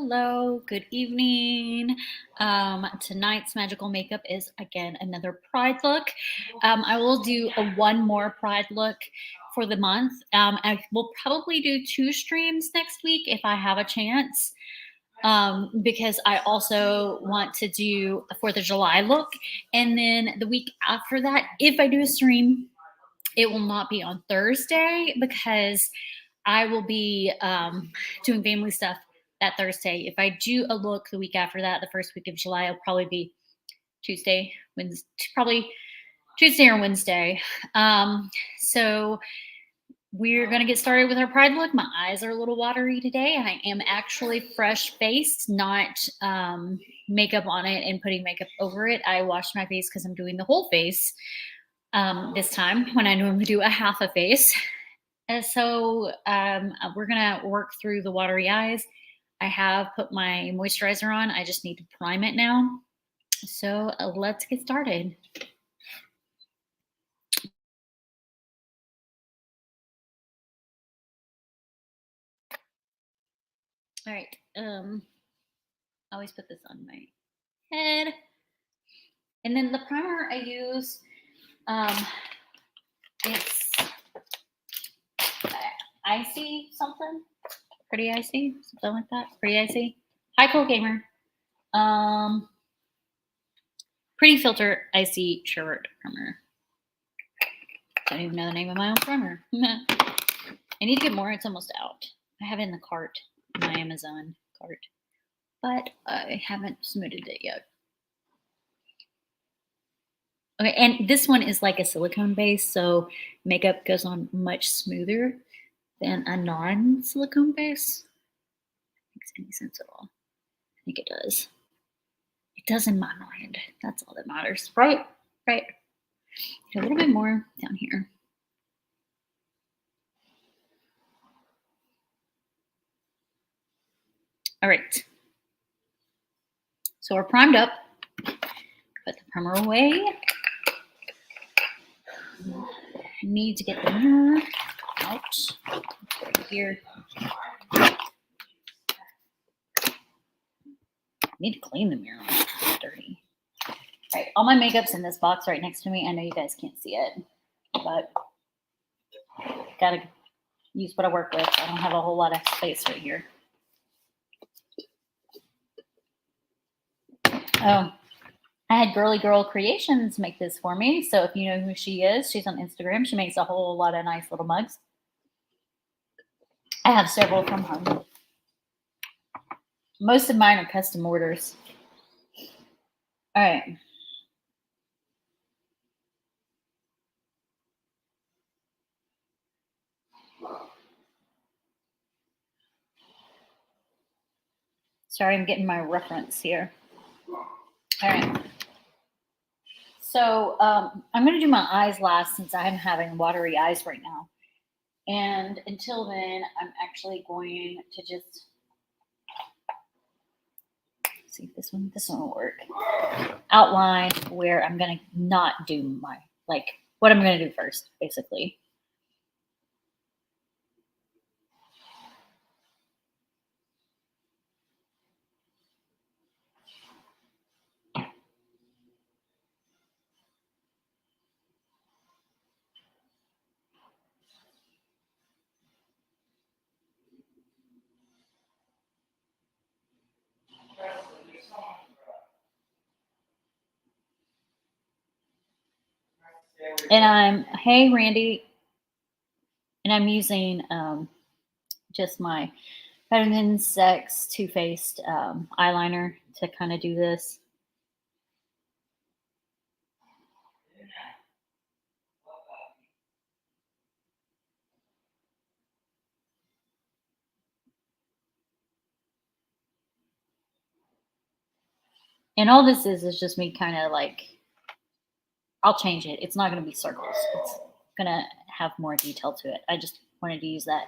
Hello, good evening. Tonight's magical makeup is again another Pride look. I will do one more Pride look for the month. I will probably do 2 streams next week if I have a chance, because I also want to do a 4th of July look. And then the week after that, if I do a stream, it will not be on Thursday because I will be doing family stuff that Thursday. If I do a look the week after that, the first week of July, it'll probably be Tuesday, Wednesday, probably Tuesday or Wednesday. So we're going to get started with our Pride look. My eyes are a little watery today. I am actually fresh faced, not makeup on it and putting makeup over it. I washed my face because I'm doing the whole face this time when I normally do a half a face. And so we're going to work through the watery eyes. I have put my moisturizer on. I just need to prime it now. So let's get started. All right. I always put this on my head. And then the primer I use, it's icy something. Pretty icy, something like that. Pretty icy. High Cool Gamer. Pretty Filter Icy Sherbet Primer. Don't even know the name of my own primer. I need to get more. It's almost out. I have it in the cart, my Amazon cart, but I haven't submitted it yet. Okay, and this one is like a silicone base, so makeup goes on much smoother than a non-silicone base. Makes any sense at all? I think it does. It does in my mind. That's all that matters, right? Right. A little bit more down here. All right. So we're primed up. Put the primer away. I need to get the mirror out. Right here. I need to clean the mirror. It's dirty. All right, all my makeup's in this box right next to me. I know you guys can't see it, but gotta use what I work with. I don't have a whole lot of space right here. Oh, I had Girly Girl Creations make this for me. So if you know who she is, she's on Instagram. She makes a whole lot of nice little mugs. I have several from her. Most of mine are custom orders. All right. Sorry, I'm getting my reference here. All right. So I'm going to do my eyes last since I'm having watery eyes right now. And until then, I'm actually going to just see if this one will work. Outline where I'm going to not do my, like, what I'm going to do first, basically. And hey, Randy, and I'm using just my Vitamin Sex Too Faced eyeliner to kind of do this. And all this is just me kind of like, I'll change it. It's not going to be circles. It's going to have more detail to it. I just wanted to use that.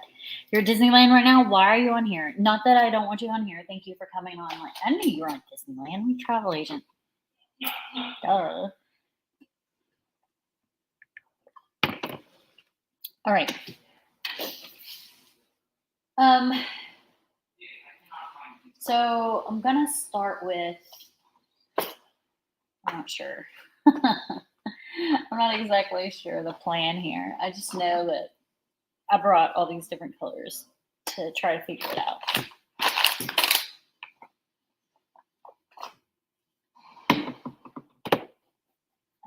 You're at Disneyland right now. Why are you on here? Not that I don't want you on here. Thank you for coming on. Like, I knew you were on Disneyland. I'm a travel agent. Duh. All right. So I'm gonna start with, I'm not sure. I'm not exactly sure the plan here. I just know that I brought all these different colors to try to figure it out. I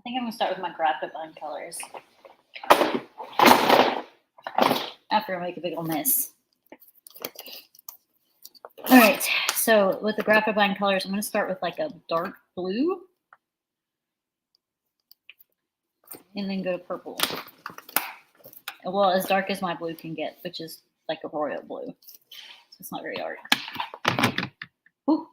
think I'm gonna start with my Grab to Bind colors after I make a big old mess. All right, so with the Grab to Bind colors, I'm gonna start with like a dark blue and then go to purple. Well, as dark as my blue can get, which is like a royal blue. So it's not very dark. Ooh.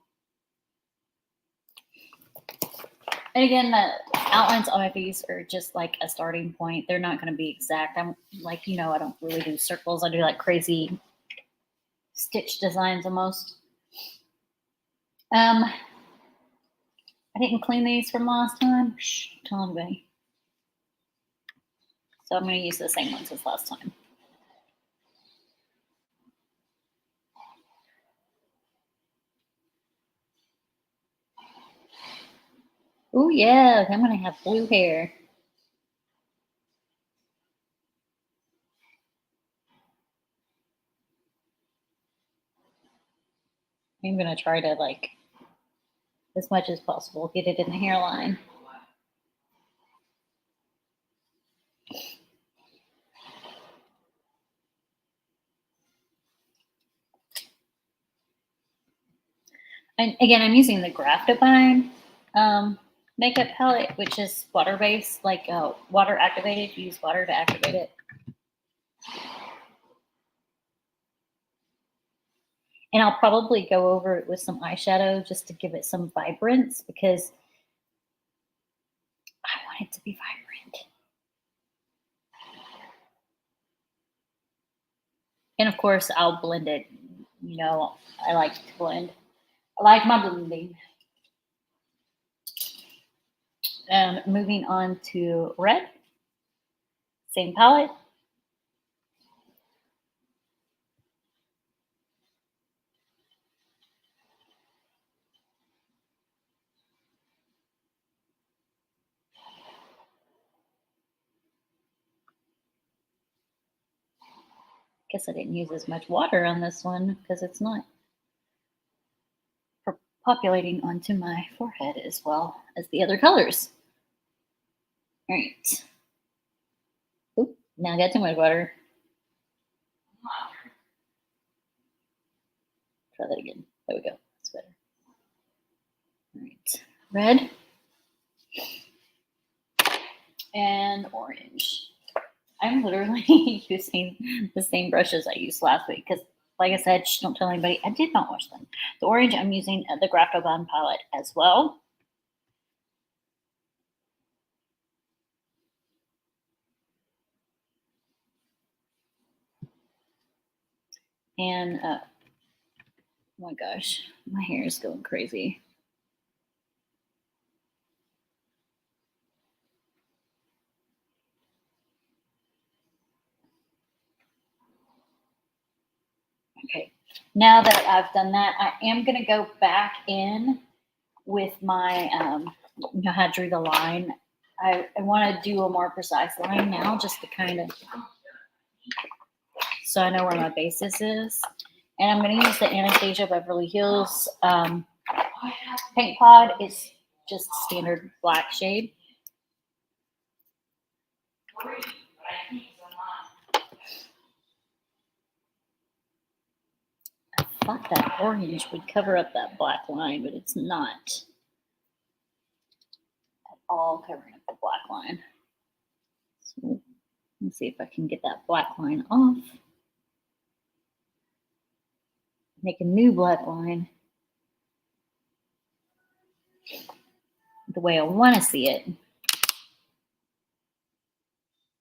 And again, the outlines on my face are just like a starting point. They're not going to be exact. I'm like, you know, I don't really do circles. I do like crazy stitch designs almost. I didn't clean these from last time. Shh, tell anybody. So I'm going to use the same ones as last time. Oh yeah, I'm going to have blue hair. I'm going to try to, like, as much as possible, get it in the hairline. And again, I'm using the Grab to Bind makeup palette, which is water-based, like water activated. You use water to activate it. And I'll probably go over it with some eyeshadow just to give it some vibrance because I want it to be vibrant. And of course, I'll blend it. You know, I like to blend. I like my blending. Moving on to red. Same palette. Guess I didn't use as much water on this one because it's not populating onto my forehead as well as the other colors. All right. Oop, now I got too much water. Try that again. There we go. That's better. All right. Red and orange. I'm literally using the same brushes I used last week because, like I said, don't tell anybody, I did not wash them. The orange, I'm using the Grab to Bind palette as well. And, oh my gosh, my hair is going crazy. Okay, now that I've done that, I am going to go back in with my, you know how I drew the line. I want to do a more precise line now just to kind of, so I know where my basis is. And I'm going to use the Anastasia Beverly Hills Paint Pod. It's just standard black shade. I thought that orange would cover up that black line, but it's not at all covering up the black line. So let's see if I can get that black line off. Make a new black line the way I want to see it.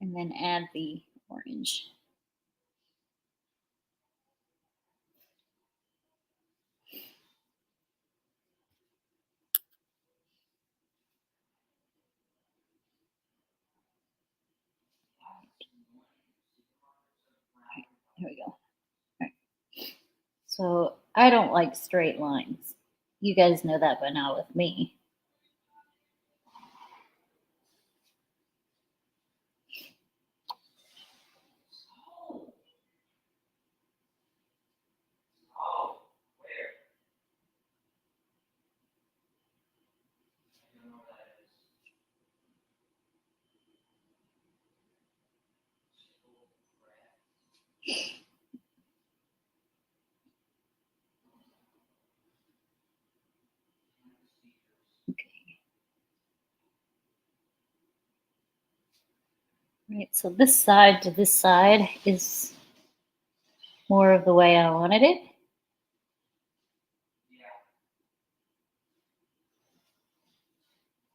And then add the orange. All right, here we go. All right. So I don't like straight lines. You guys know that by now with me. Right, so this side to this side is more of the way I wanted it.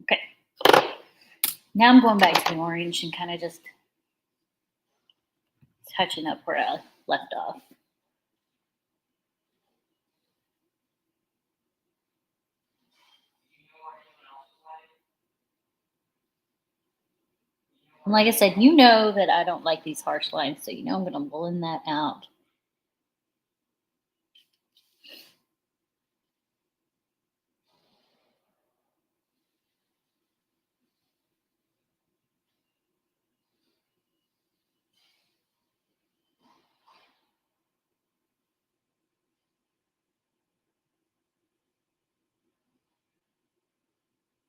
Okay. Now I'm going back to the orange and kind of just touching up where I left off. And like I said, you know that I don't like these harsh lines, so you know I'm going to blend that out.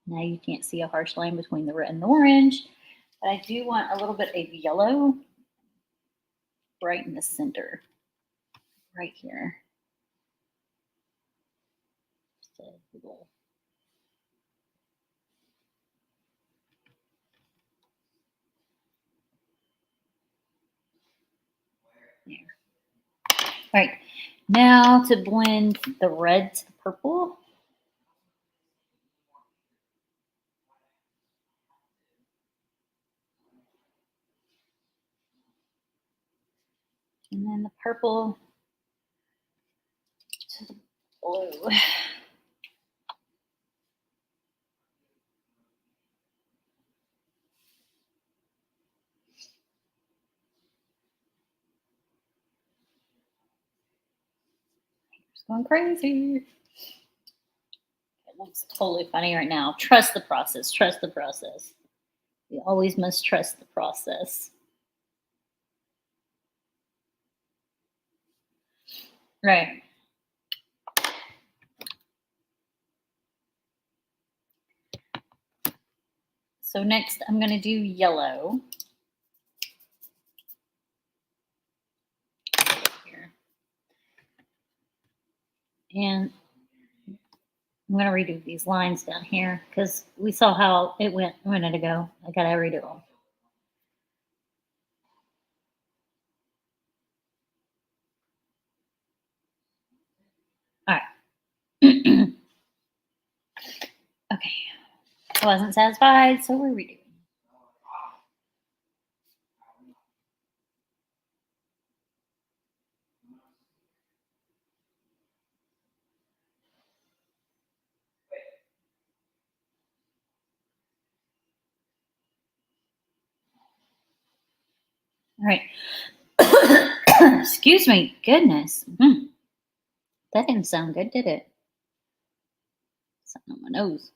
Now you can't see a harsh line between the red and the orange, but I do want a little bit of yellow right in the center, right here. Just a little. There. All right, now to blend the red to the purple. And then the purple to the blue. It's going crazy. It looks totally funny right now. Trust the process. Trust the process. You always must trust the process. Right. So next I'm going to do yellow. Here. And I'm going to redo these lines down here because we saw how it went a minute ago. I got to redo them. All right. Okay. I wasn't satisfied, so we're redoing. All right. Excuse me. Goodness. That didn't sound good, did it? Something on my nose.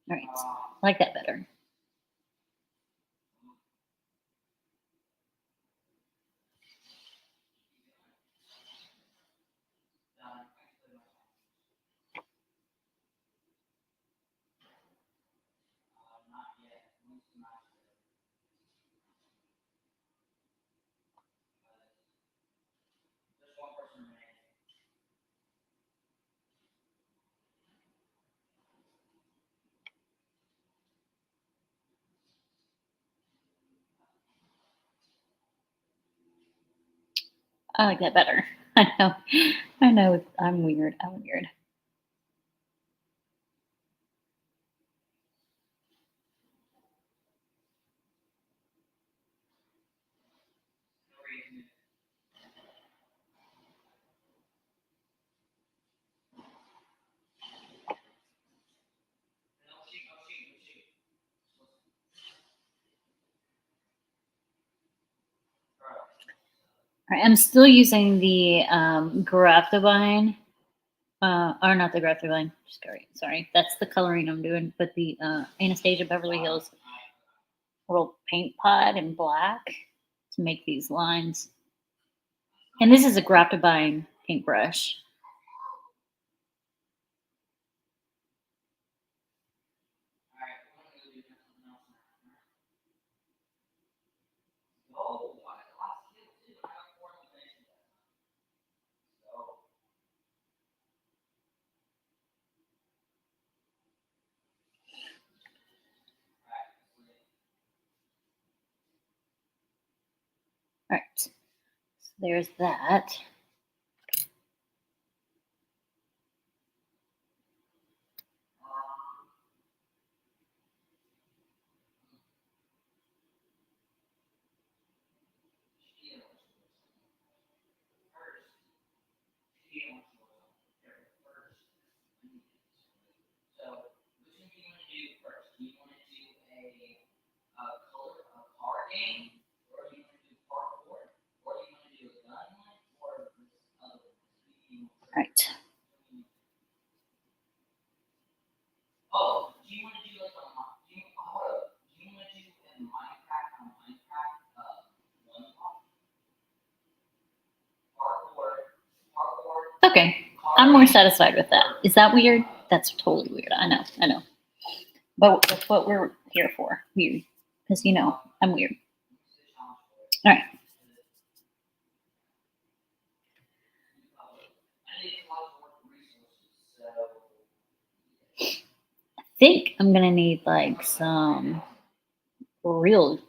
All right. I like that better. I like that better. I know. I know. I'm weird. I'm weird. All right, I'm still using the Graptovine, or not the Graptovine. Sorry, that's the coloring I'm doing. But the Anastasia Beverly Hills little paint pot in black to make these lines. And this is a Graptovine paintbrush. All right, so there's that. All right. Okay, I'm more satisfied with that. Is that weird? That's totally weird. I know. But that's what we're here for. Weird. Because, you know, I'm weird. All right. I think I'm going to need like some real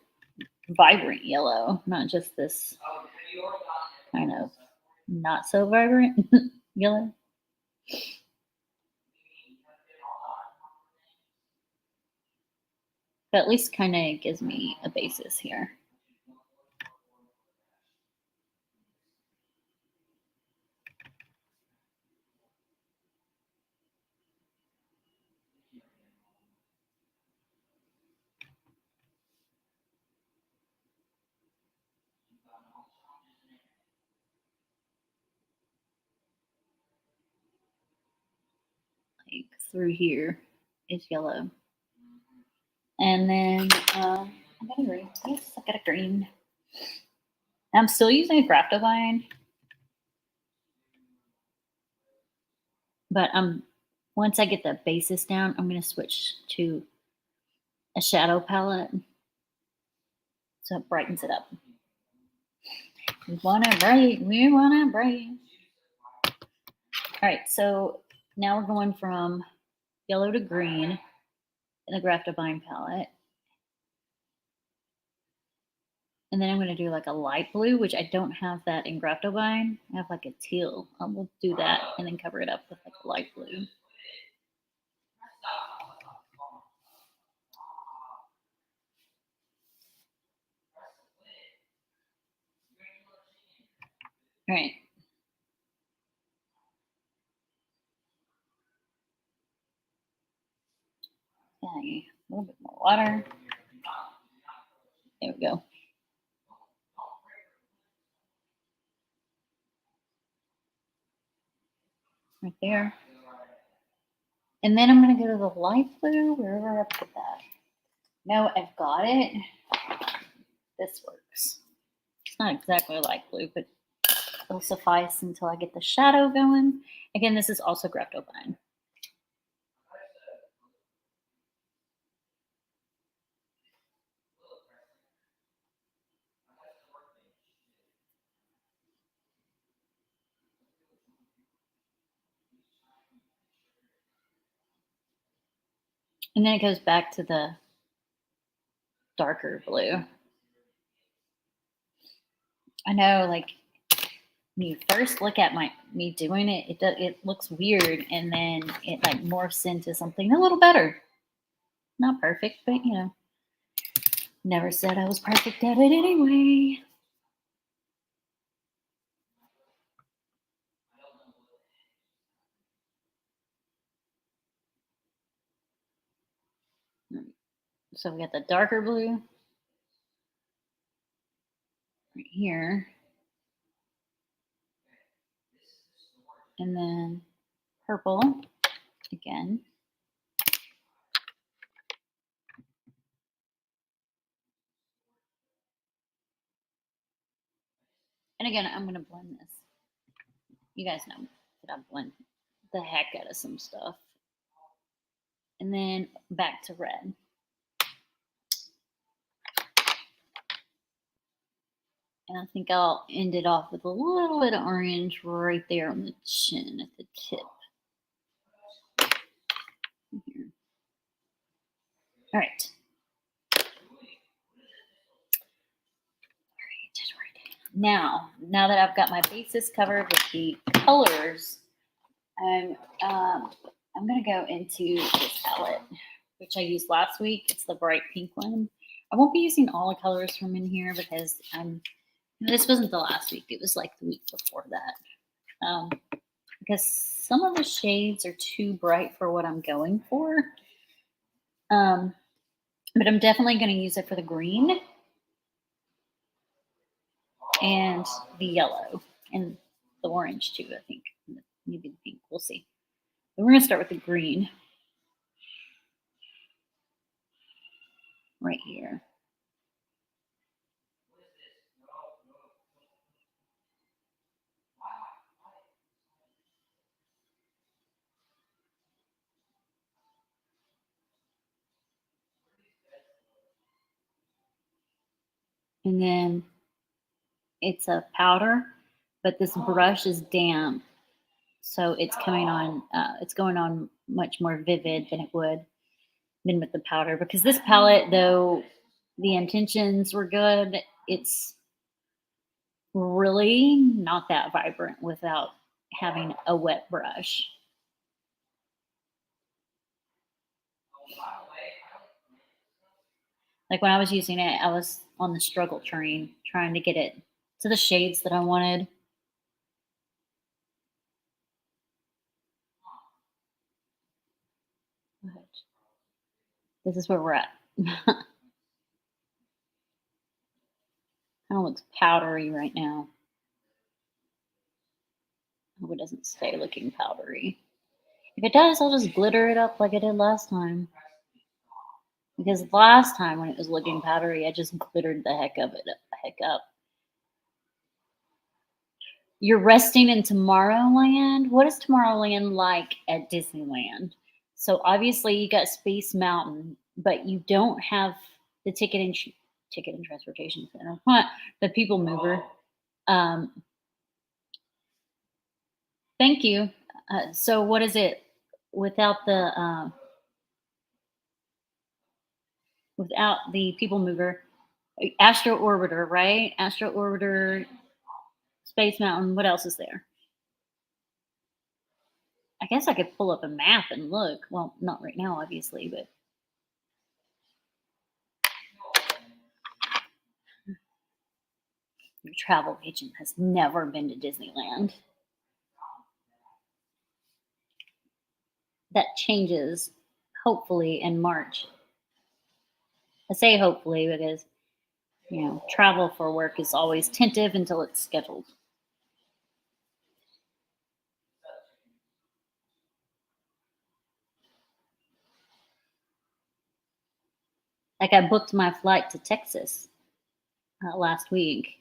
vibrant yellow, not just this kind of not so vibrant yellow. But at least kind of gives me a basis here. Like through here is yellow. And then I got a green. Yes, I got a green. I'm still using a Graptovine, but once I get the basis down, I'm going to switch to a shadow palette so it brightens it up. We want to bright. We want to bright. All right, so now we're going from yellow to green in the Graptovine palette. And then I'm going to do like a light blue, which I don't have that in Graptovine. I have like a teal. I will do that and then cover it up with like a light blue. All right. Okay, a little bit more water. There we go. Right there. And then I'm going to go to the light blue, wherever I put that. No, I've got it. This works. It's not exactly a light blue, but it'll suffice until I get the shadow going. Again, this is also Graptovine. And then it goes back to the darker blue. I know, like, when you first look at me doing it, it looks weird, and then it like morphs into something a little better. Not perfect, but you know, never said I was perfect at it anyway. So we got the darker blue right here. And then purple again. And again, I'm going to blend this. You guys know that I blend the heck out of some stuff. And then back to red. And I think I'll end it off with a little bit of orange right there on the chin at the tip. Here. All right. Now that I've got my bases covered with the colors, I'm gonna go into this palette, which I used last week. It's the bright pink one. I won't be using all the colors from in here because this wasn't the last week. It was like the week before that. Because some of the shades are too bright for what I'm going for. But I'm definitely going to use it for the green and the yellow and the orange too, I think. Maybe the pink. We'll see. But we're going to start with the green right here. And then it's a powder, but this brush is damp. So it's coming on, it's going on much more vivid than it would been with the powder. Because this palette, though the intentions were good, it's really not that vibrant without having a wet brush. Like when I was using it, I was on the struggle train trying to get it to the shades that I wanted. But this is where we're at. Kind of looks powdery right now. I hope it doesn't stay looking powdery. If it does, I'll just glitter it up like I did last time. Because last time when it was looking powdery, I just glittered the heck up. You're resting in Tomorrowland. What is Tomorrowland like at Disneyland? So obviously you got Space Mountain, but you don't have the ticket and transportation center. The People Mover. Thank you. So what is it without the People Mover? Astro Orbiter, right? Astro Orbiter, Space Mountain. What else is there? I guess I could pull up a map and look. Well, not right now, obviously, but your travel agent has never been to Disneyland. That changes, hopefully, in March. I say hopefully because, travel for work is always tentative until it's scheduled. Like I booked my flight to Texas last week,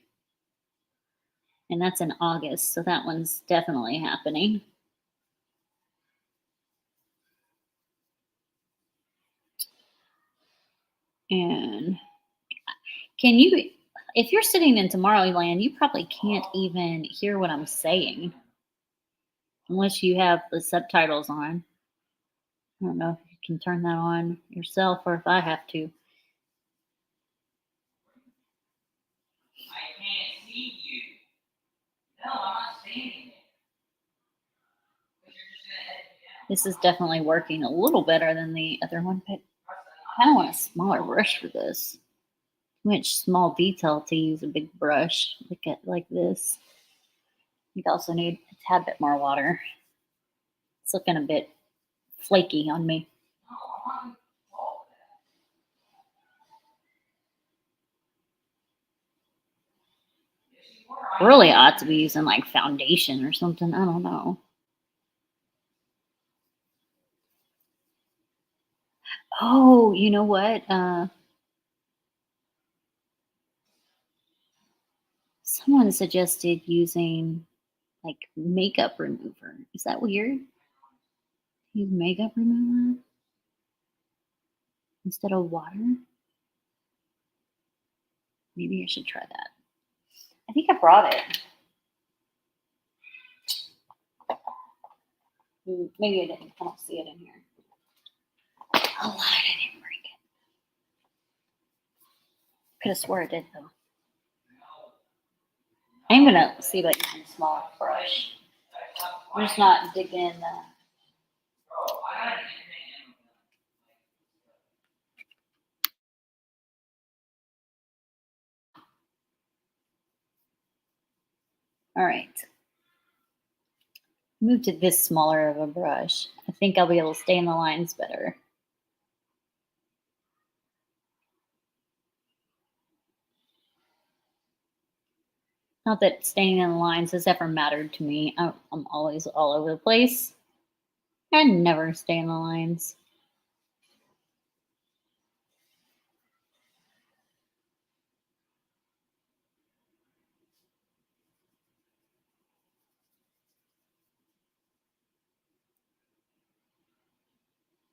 and that's in August, so that one's definitely happening. And if you're sitting in Tomorrowland, you probably can't even hear what I'm saying unless you have the subtitles on. I don't know if you can turn that on yourself or if I have to. I can't see you. No, I'm not seeing you. This is definitely working a little better than the other one, but I kind of want a smaller brush for this. Too much small detail to use a big brush like this. You also need a tad bit more water. It's looking a bit flaky on me. Really ought to be using like foundation or something. I don't know. Oh, you know what? Someone suggested using like makeup remover. Is that weird? Use makeup remover instead of water? Maybe I should try that. I think I brought it. Maybe I didn't. I don't see it in here. Oh, I didn't bring it. Could have swore I did though. I'm gonna see about using a smaller brush. I'm just not digging in the. All right. Move to this smaller of a brush. I think I'll be able to stay in the lines better. Not that staying in the lines has ever mattered to me. I'm always all over the place. I never stay in the lines.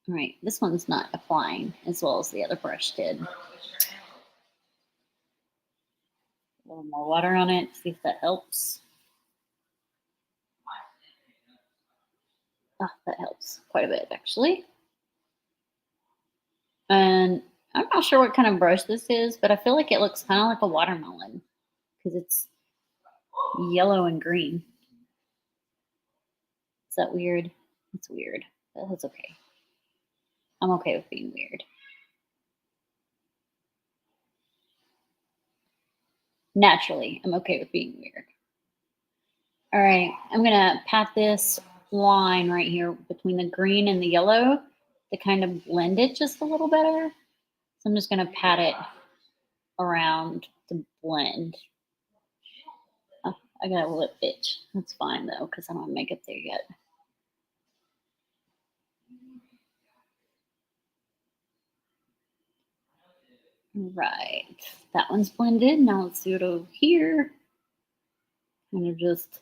All right, this one's not applying as well as the other brush did. A little more water on it, see if that helps. Oh, that helps quite a bit, actually. And I'm not sure what kind of brush this is, but I feel like it looks kind of like a watermelon because it's yellow and green. Is that weird? It's weird. But that's okay. I'm okay with being weird. Naturally, I'm okay with being weird. All right, I'm gonna pat this line right here between the green and the yellow to kind of blend it just a little better. So I'm just gonna pat it around to blend. Oh, I got a lip itch. That's fine though, because I don't have makeup there yet. Right, that one's blended. Now let's do it over here. I'm gonna just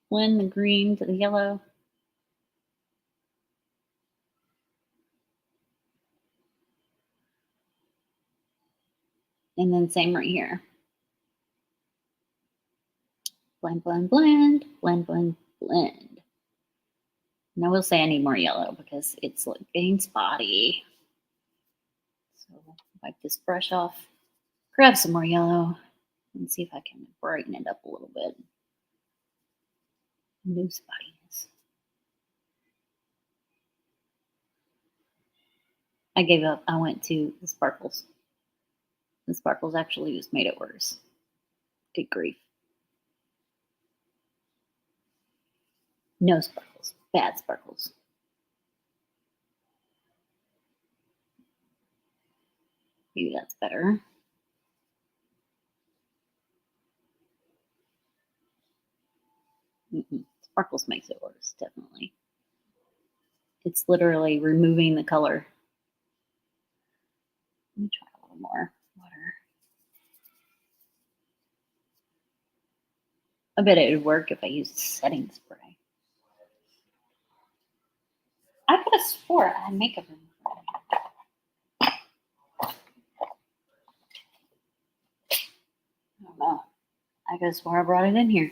blend the green to the yellow. And then same right here. Blend, blend, blend, blend, blend, blend. And I will say I need more yellow because it's like getting spotty. So wipe this brush off, grab some more yellow, and see if I can brighten it up a little bit. New spottiness. I gave up. I went to the sparkles. The sparkles actually just made it worse. Good grief. No sparkles. Bad sparkles. Maybe that's better. Sparkles makes it worse, definitely. It's literally removing the color. Let me try a little more water. I bet it would work if I used setting spray. I could have swore I had makeup remover. I don't know. I could have swore I brought it in here.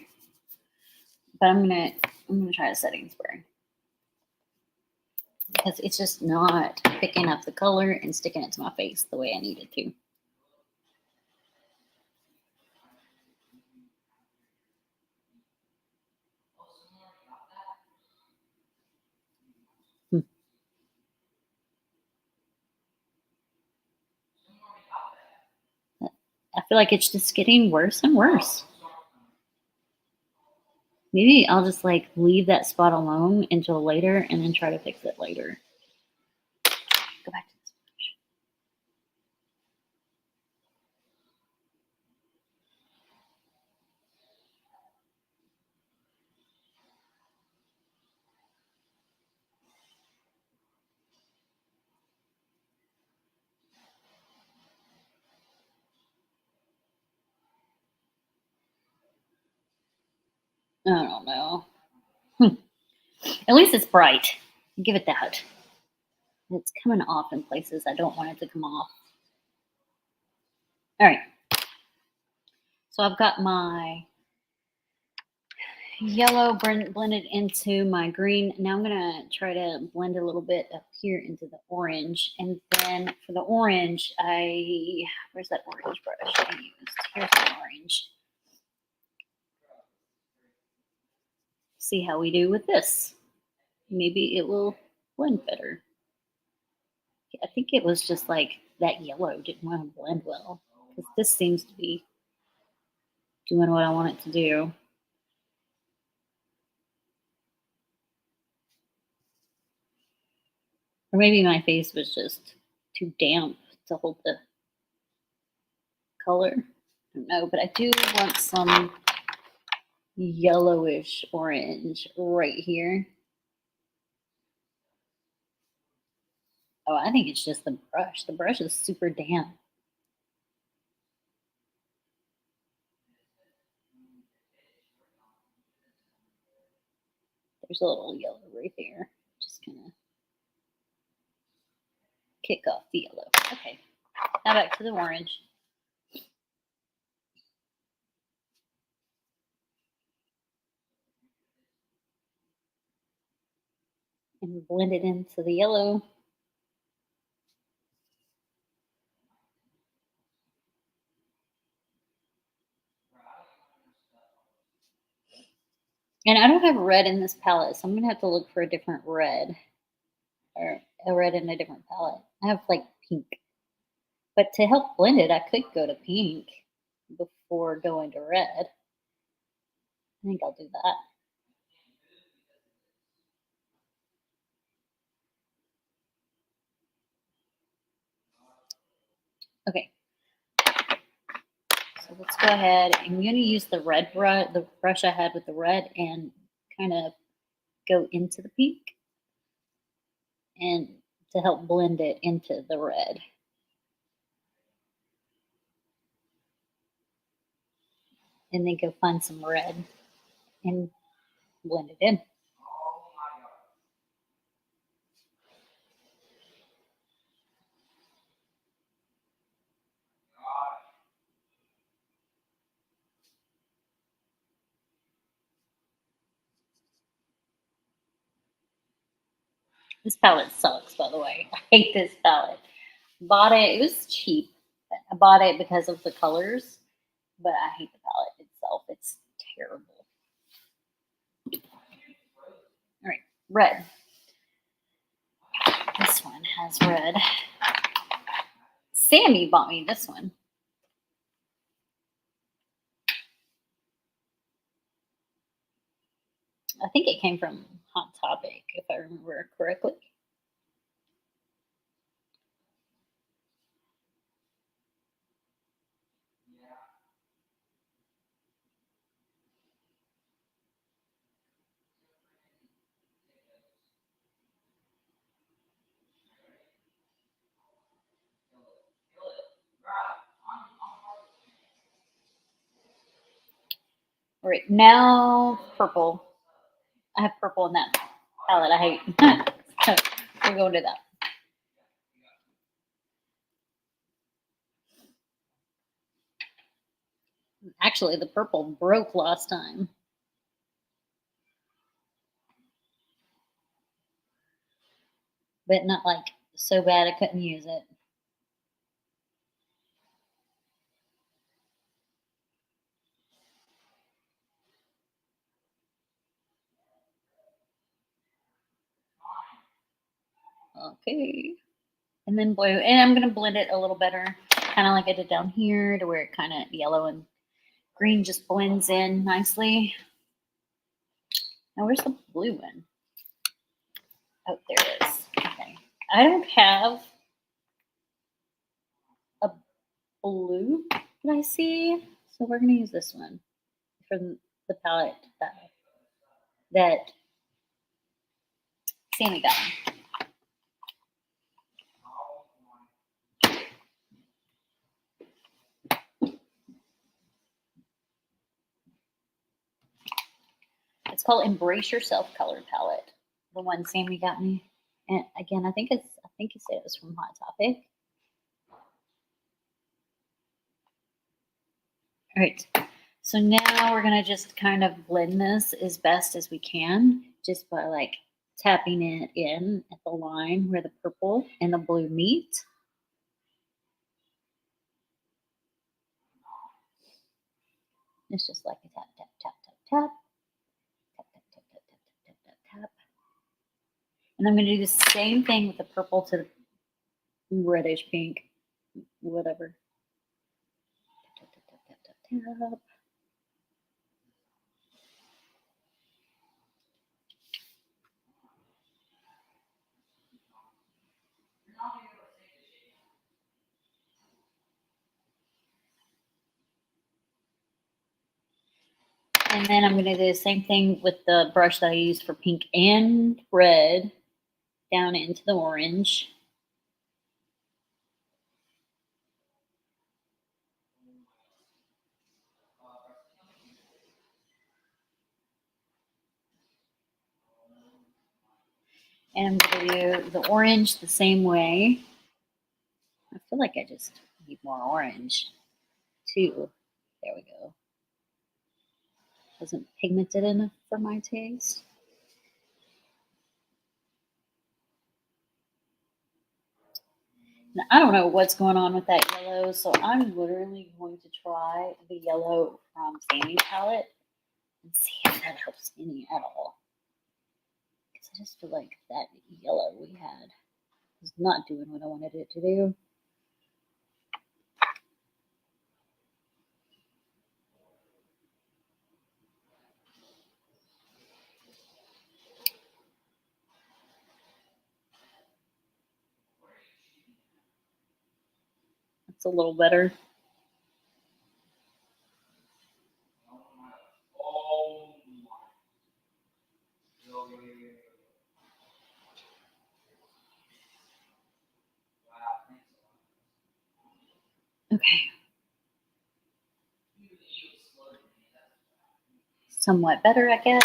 But I'm gonna try a setting spray. Because it's just not picking up the color and sticking it to my face the way I need it to. I feel like it's just getting worse and worse. Maybe I'll just like leave that spot alone until later and then try to fix it later. Go back to this brush. I don't know. At least it's bright. Give it that. It's coming off in places I don't want it to come off. All right. So I've got my yellow blended into my green. Now I'm going to try to blend a little bit up here into the orange. And then for the orange, where's that orange brush I used? Here's the orange. See how we do with this. Maybe it will blend better. I think it was just like that yellow didn't want to blend well, because this seems to be doing what I want it to do. Or maybe my face was just too damp to hold the color. I don't know, but I do want some yellowish orange right here. Oh, I think it's just the brush. The brush is super damp. There's a little yellow right there. Just gonna kick off the yellow. Okay, now back to the orange. And blend it into the yellow. And I don't have red in this palette, so I'm gonna have to look for a different red, or a red in a different palette. I have like pink, but to help blend it, I could go to pink before going to red. I think I'll do that. Okay. So let's go ahead. I'm going to use the red brush, the brush I had with the red, and kind of go into the pink and to help blend it into the red. And then go find some red and blend it in. This palette sucks, by the way. I hate this palette. Bought it. It was cheap. I bought it because of the colors, but I hate the palette itself. It's terrible. All right, red. This one has red. Sami bought me this one. I think it came from Hot Topic, if I remember correctly. All right, now purple. I have purple in that palette I hate. So we're going to that. Actually, the purple broke last time. But not like so bad I couldn't use it. Okay. And then blue. And I'm going to blend it a little better, kind of like I did down here, to where it kind of yellow and green just blends in nicely. Now, where's the blue one? Oh, there it is. Okay. I don't have a blue that I see, so we're going to use this one from the palette that Sami got. It's called Embrace Yourself Color Palette. The one Sami got me. And again, I think you said it was from Hot Topic. All right. So now we're gonna just kind of blend this as best as we can, just by like tapping it in at the line where the purple and the blue meet. It's just like a tap, tap, tap, tap, tap. Tap, tap, tap, tap, tap, tap, tap, tap, tap. And I'm going to do the same thing with the purple to the reddish pink, whatever. Tap, tap, tap, tap, tap, tap. And then I'm going to do the same thing with the brush that I use for pink and red down into the orange. And I'm going to do the orange the same way. I feel like I just need more orange too. There we go. Wasn't pigmented enough for my taste. Now, I don't know what's going on with that yellow, so I'm literally going to try the yellow from Sami's palette and see if that helps any at all. Because I just feel like that yellow we had was not doing what I wanted it to do. It's a little better. Okay. Somewhat better, I guess.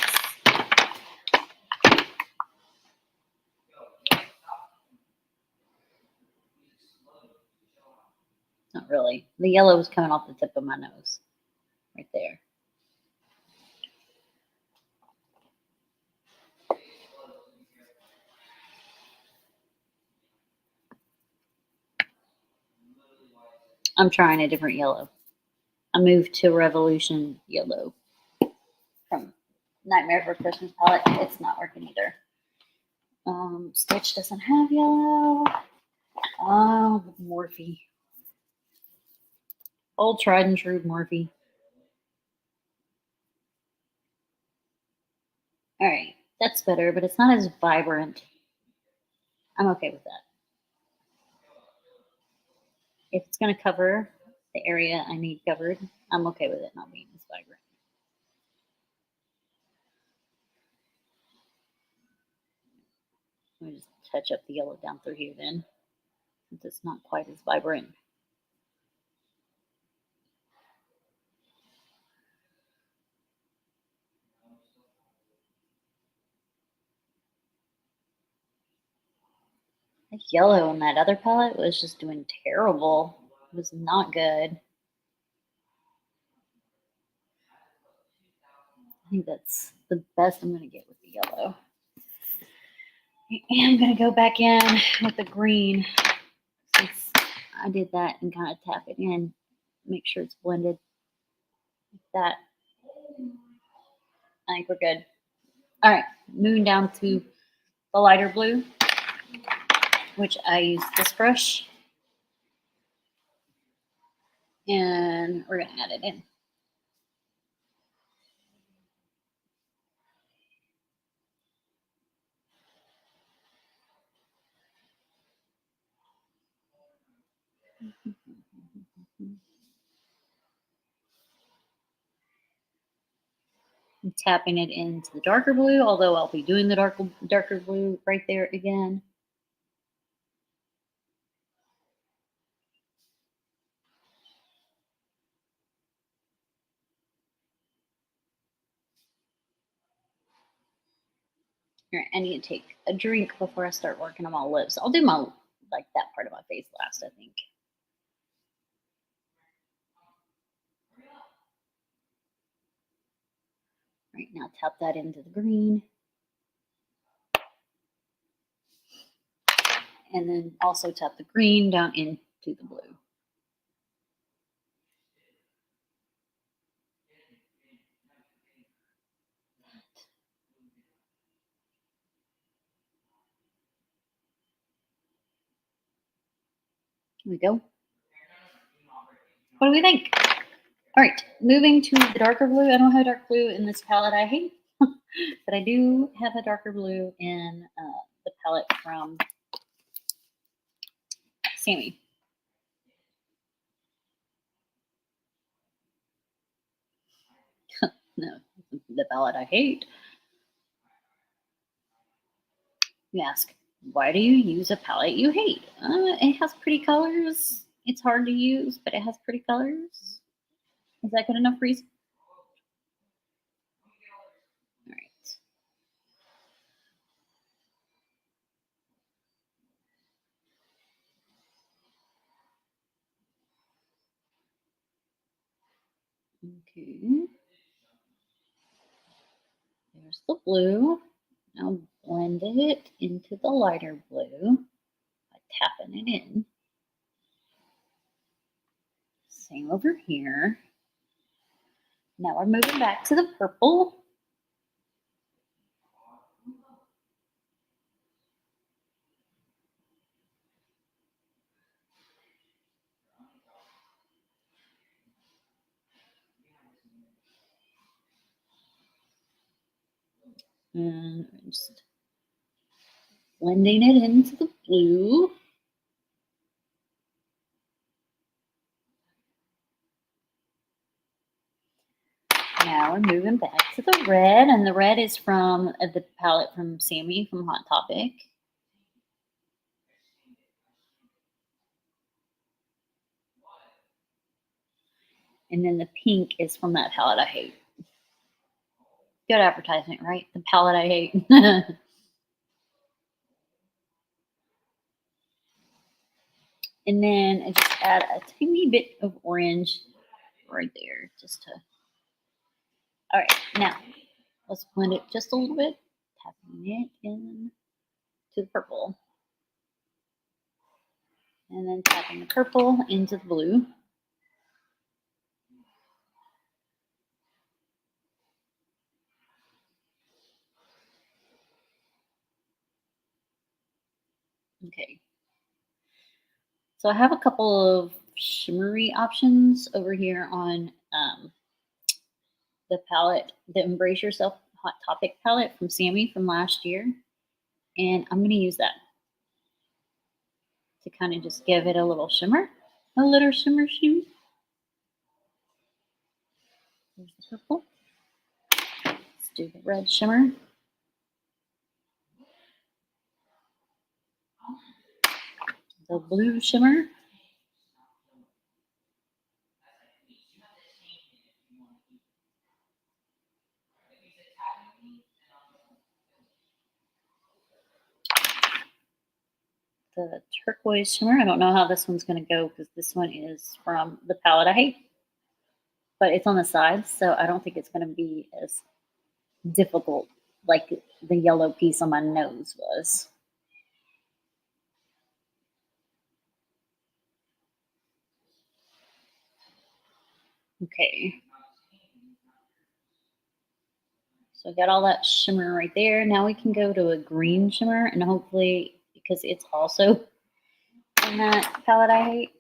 Not really. The yellow is coming off the tip of my nose. Right there. I'm trying a different yellow. I moved to Revolution Yellow from Nightmare for Christmas palette. It's not working either. Stitch doesn't have yellow. Oh, Morphe. Old tried and true Morphe. All right, that's better, but it's not as vibrant. I'm okay with that. If it's going to cover the area I need covered, I'm okay with it not being as vibrant. Let me just touch up the yellow down through here then, since it's not quite as vibrant. The yellow on that other palette was just doing terrible. It was not good. I think that's the best I'm going to get with the yellow. And I'm going to go back in with the green since I did that and kind of tap it in, make sure it's blended like that. I think we're good. All right, moving down to the lighter blue, which I use this brush. And we're going to add it in. I'm tapping it into the darker blue, although I'll be doing the darker blue right there again. All right, I need to take a drink before I start working on my lips. I'll do my like that part of my face last, I think. Right now, tap that into the green. And then also tap the green down into the blue. Here we go. What do we think? All right, moving to the darker blue. I don't have dark blue in this palette. I hate, but I do have a darker blue in the palette from Sami. No, the palette I hate. You ask, why do you use a palette you hate? It has pretty colors. It's hard to use, but it has pretty colors. Is that good enough reason? All right. Okay. There's the blue. Now blend it into the lighter blue by tapping it in. Same over here. Now we're moving back to the purple. And just blending it into the blue. Now we're moving back to the red, and the red is from the palette from Sami from Hot Topic. And then the pink is from that palette I hate. Good advertisement, right? The palette I hate. And then I just add a tiny bit of orange right there, just to. All right, now let's blend it just a little bit, tapping it in to the purple. And then tapping the purple into the blue. Okay. So I have a couple of shimmery options over here on the palette, the Embrace Yourself Hot Topic palette from Sami from last year. And I'm going to use that to kind of just give it a little shimmer. A little shimmer shimmer. There's the purple. Let's do the red shimmer. The blue shimmer. The turquoise shimmer. I don't know how this one's going to go because this one is from the palette I hate, but it's on the sides, so I don't think it's going to be as difficult like the yellow piece on my nose was. Okay. So I got all that shimmer right there. Now we can go to a green shimmer, and hopefully, because it's also in that palette I hate,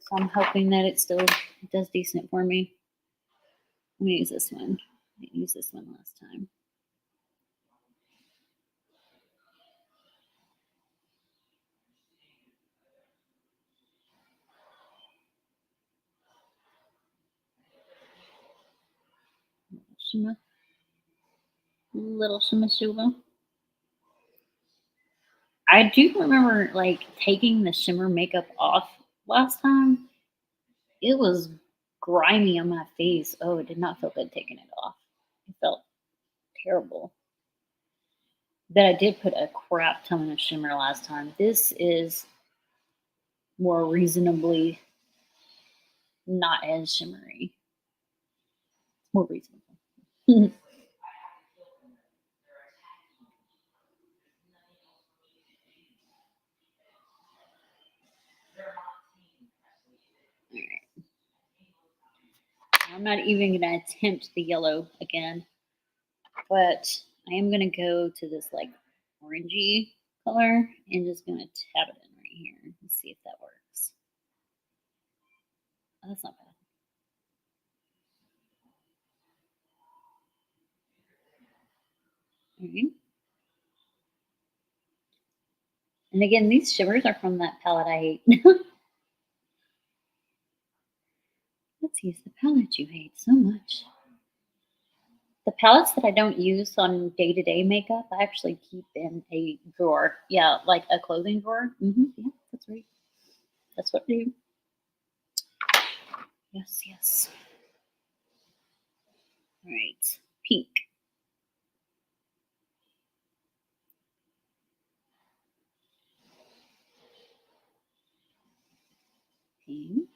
so I'm hoping that it still does decent for me. I'm gonna use this one. I didn't use this one last time. Shimmer. Little shimmer shimmer. I do remember like taking the shimmer makeup off last time. It was grimy on my face. Oh, it did not feel good taking it off. It felt terrible. But I did put a crap ton of shimmer last time. This is more reasonably not as shimmery. More reasonable. I'm not even going to attempt the yellow again, but I am going to go to this like orangey color and just going to tap it in right here and see if that works. Oh, that's not bad. Okay. And again, these shimmers are from that palette I hate. Let's use the palette you hate so much. The palettes that I don't use on day-to-day makeup, I actually keep in a drawer. Yeah, like a clothing drawer. Yeah, that's right. That's what I do. Yes, yes. All right, pink. Pink.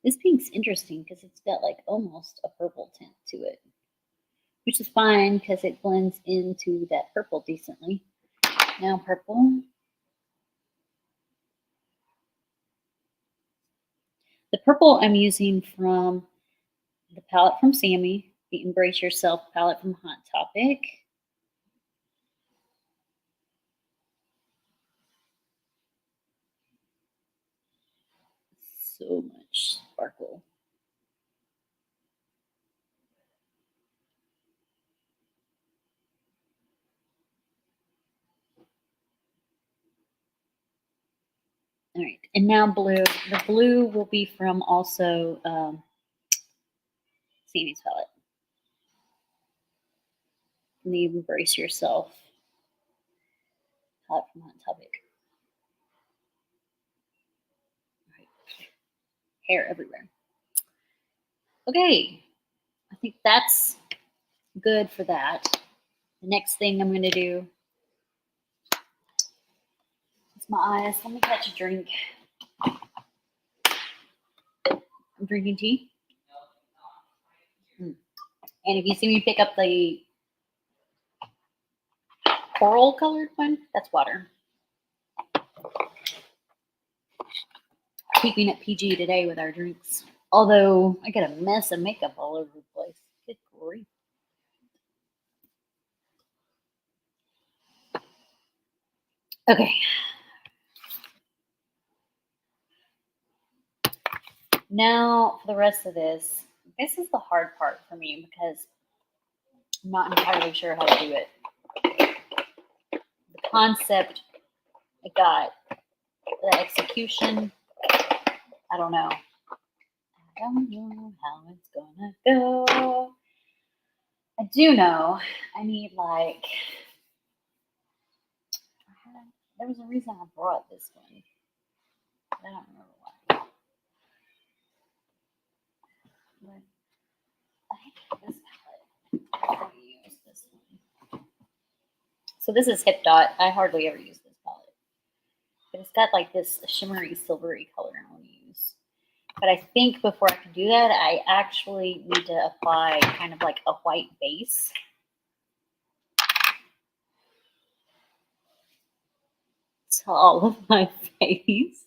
This pink's interesting because it's got like almost a purple tint to it, which is fine because it blends into that purple decently. Now purple. The purple I'm using from the palette from Sami, the Embrace Yourself palette from Hot Topic. So much sparkle. All right, and now blue. The blue will be from also Sami's palette. And the Embrace Yourself palette from Hot Topic. All right. Hair everywhere. Okay, I think that's good for that. The next thing I'm going to do is my eyes. Let me catch a drink. I'm drinking tea. And if you see me pick up the coral colored one, that's water. Keeping it PG today with our drinks. Although I got a mess of makeup all over the place. Good grief. Okay. Now for the rest of this. This is the hard part for me because I'm not entirely sure how to do it. The concept I got. The execution, I don't know. I don't know how it's gonna go. I do know I need like, there was a reason I brought this one. I don't remember why. But I hate this palette. I'm gonna use this one. So this is Hip Dot. I hardly ever use this palette. But it's got like this shimmery, silvery color I want to use. But I think before I can do that, I actually need to apply kind of like a white base. To all of my face.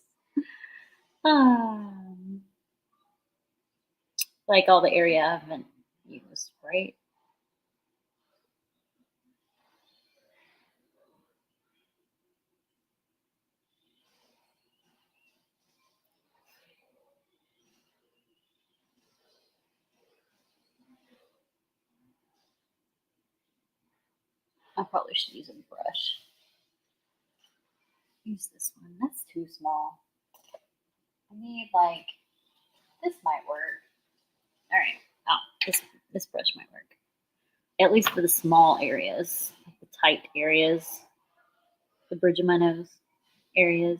Like all the area I haven't used, right? I probably should use a brush. Use this one. That's too small. I need like, this might work. All right. Oh, this brush might work. At least for the small areas, like the tight areas, the bridge of my nose areas.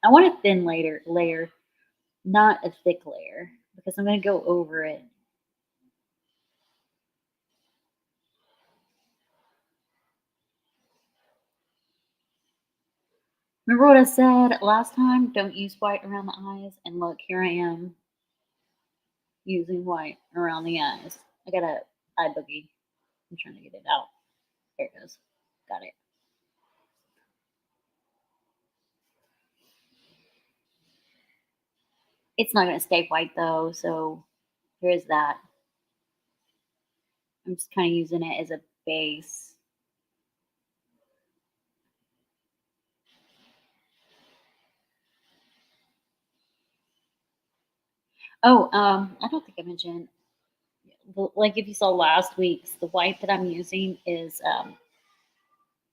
I want a thin layer not a thick layer because I'm going to go over it. Remember what I said last time? Don't use white around the eyes. And look, here I am using white around the eyes. I got a eye boogie. I'm trying to get it out. There it goes. Got it. It's not going to stay white though, so there's that. I'm just kind of using it as a base. Oh, I don't think I mentioned, like if you saw last week's, the white that I'm using is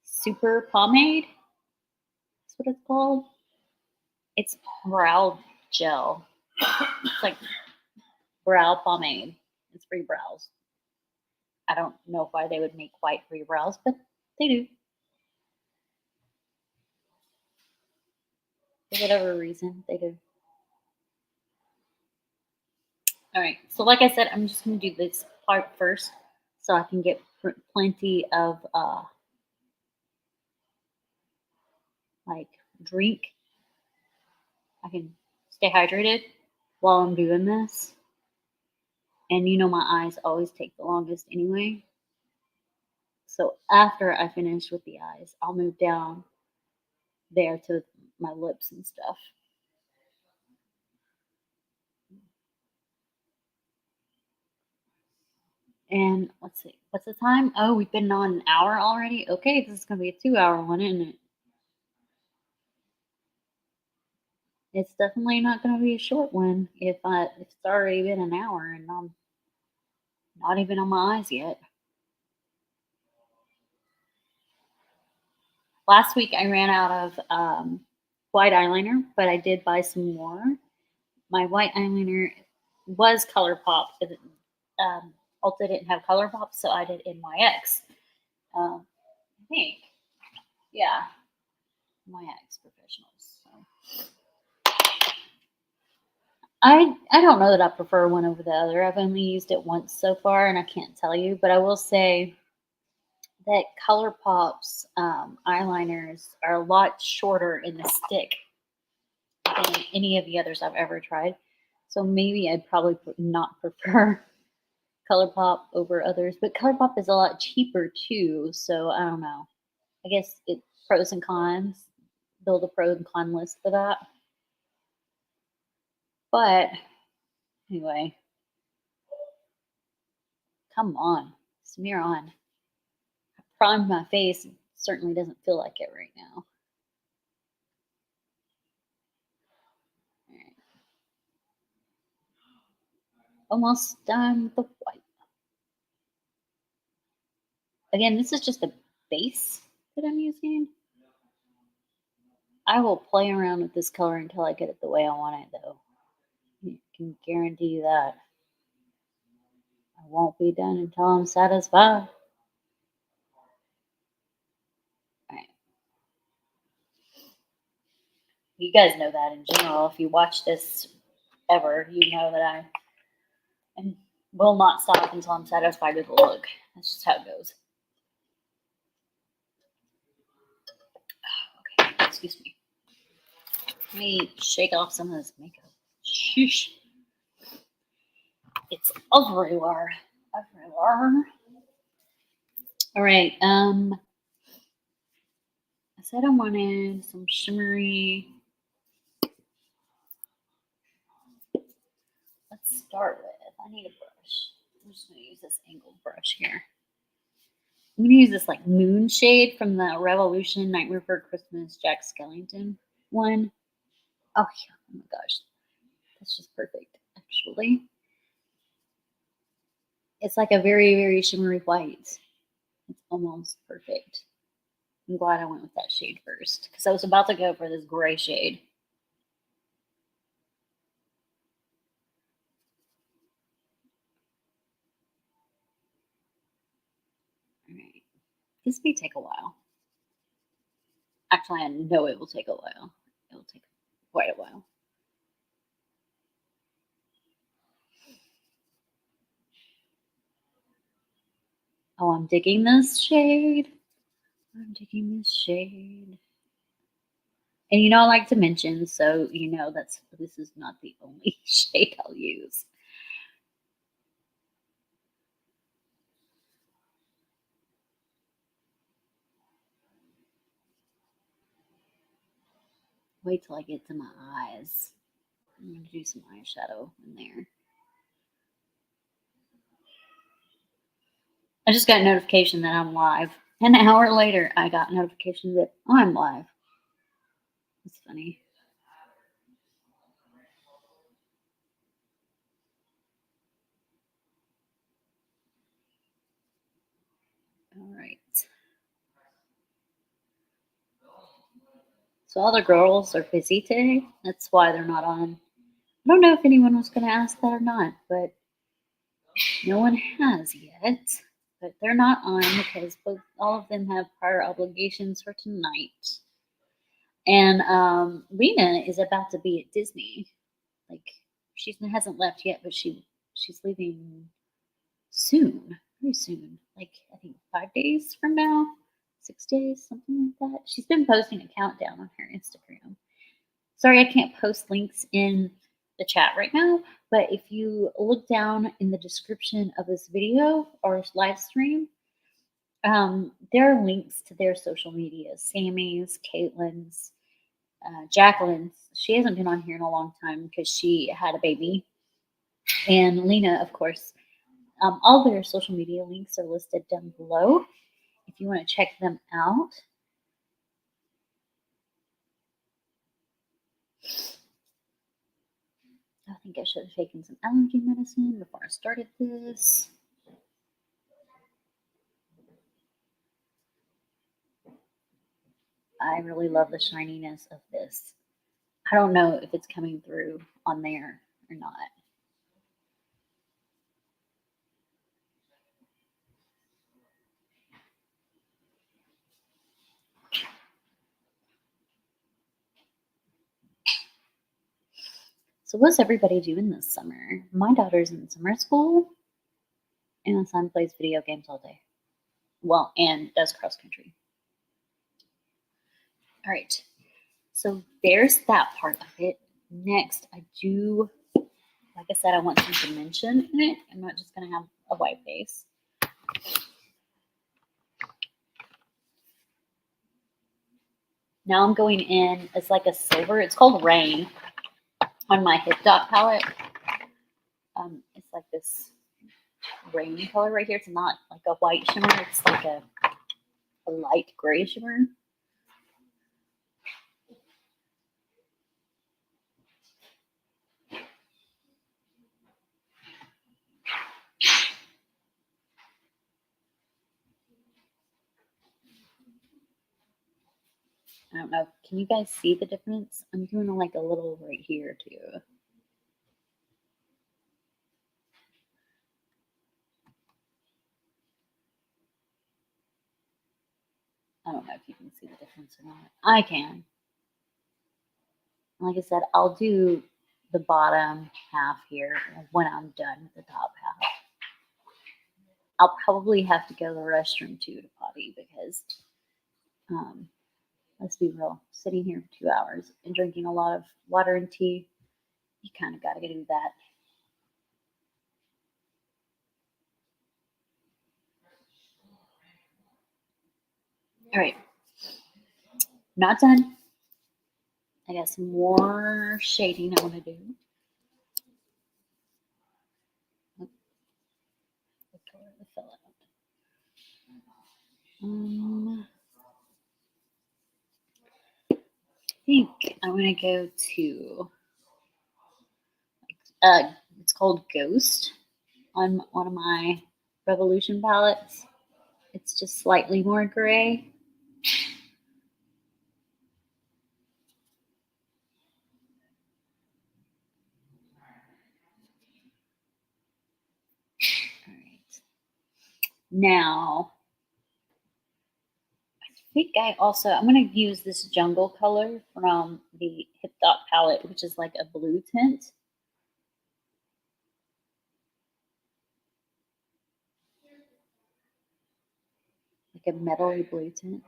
Super Pomade. That's what it's called. It's brow gel. It's like brow pomade. It's for your brows. I don't know why they would make white for your brows, but they do. For whatever reason, they do. All right. So like I said, I'm just going to do this part first so I can get plenty of like drink. I can stay hydrated while I'm doing this. And you know my eyes always take the longest anyway. So after I finish with the eyes, I'll move down there to my lips and stuff. And let's see, what's the time? Oh, we've been on an hour already. Okay, this is gonna be a 2-hour one, isn't it? It's definitely not gonna be a short one if it's already been an hour and I'm not even on my eyes yet. Last week I ran out of white eyeliner, but I did buy some more. My white eyeliner was ColourPop. Ulta didn't have ColourPop, so I did NYX. I think, yeah, NYX Professionals. So. I don't know that I prefer one over the other. I've only used it once so far, and I can't tell you. But I will say that ColourPop's eyeliners are a lot shorter in the stick than any of the others I've ever tried. So maybe I'd probably not prefer ColourPop over others. But ColourPop is a lot cheaper too. So I don't know. I guess it's pros and cons. Build a pro and con list for that. But anyway, come on, smear on. I primed my face. It certainly doesn't feel like it right now. All right. Almost done with the white. Again, this is just a base that I'm using. I will play around with this color until I get it the way I want it, though. I can guarantee you that. I won't be done until I'm satisfied. Alright. You guys know that in general. If you watch this ever, you know that I will not stop until I'm satisfied with the look. That's just how it goes. Okay, excuse me. Let me shake off some of this makeup. Sheesh. It's everywhere. Everywhere. All right. I said I wanted some shimmery. Let's start with, I need a brush. I'm just going to use this angled brush here. I'm going to use this like moon shade from the Revolution Nightmare Before Christmas Jack Skellington one. Oh, yeah. Oh my gosh. That's just perfect, actually. It's like a very, very shimmery white. It's almost perfect. I'm glad I went with that shade first because I was about to go for this gray shade. All right. This may take a while. Actually, I know it will take a while. It will take quite a while. Oh, I'm digging this shade. I'm digging this shade. And you know I like dimensions, so you know this is not the only shade I'll use. Wait till I get to my eyes. I'm gonna do some eyeshadow in there. I just got a notification that I'm live. An hour later, I got a notification that I'm live. It's funny. All right. So all the girls are busy today. That's why they're not on. I don't know if anyone was going to ask that or not, but no one has yet. But they're not on because all of them have prior obligations for tonight. And Lena is about to be at Disney. Like she hasn't left yet, but she's leaving soon, very soon. Like I think 5 days from now, 6 days, something like that. She's been posting a countdown on her Instagram. Sorry, I can't post links in the chat right now, but if you look down in the description of this video or live stream, there are links to their social media: Sami's, Caitlin's, Jacqueline's. She hasn't been on here in a long time because she had a baby. And Lena, of course. All their social media links are listed down below if you want to check them out. I think I should have taken some allergy medicine before I started this. I really love the shininess of this. I don't know if it's coming through on there or not. So what's everybody doing this summer? My daughter's in summer school, and my son plays video games all day. Well, and does cross country. All right. So there's that part of it. Next, I do, like I said, I want some dimension in it. I'm not just going to have a white base. Now I'm going in, it's like a silver. It's called Rain on my Hip Dot palette. It's like this rain color right here. It's not like a white shimmer. It's like a light gray shimmer. I don't know. Can you guys see the difference? I'm doing like a little right here too. I don't know if you can see the difference or not. I can. Like I said, I'll do the bottom half here when I'm done with the top half. I'll probably have to go to the restroom too to potty because, let's be real, sitting here for 2 hours and drinking a lot of water and tea, you kind of got to do that. All right, not done. I got some more shading I want to do. What color to fill out? I think I'm gonna go to it's called Ghost on one of my Revolution palettes. It's just slightly more gray. All right. Now, I think I'm going to use this jungle color from the Hip Dot palette, which is like a blue tint. like a metally blue tint.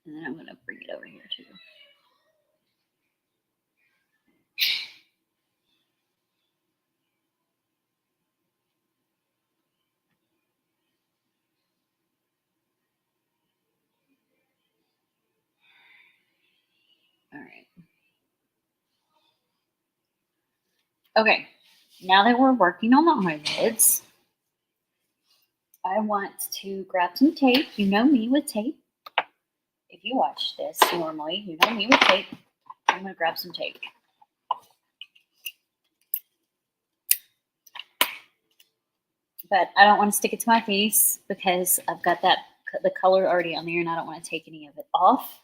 And then I'm going to bring it over here too. All right. Okay, now that we're working on the eyelids, I want to grab some tape. You know me with tape. If you watch this normally, you know me with tape. I'm going to grab some tape. But I don't want to stick it to my face because I've got the color already on there and I don't want to take any of it off.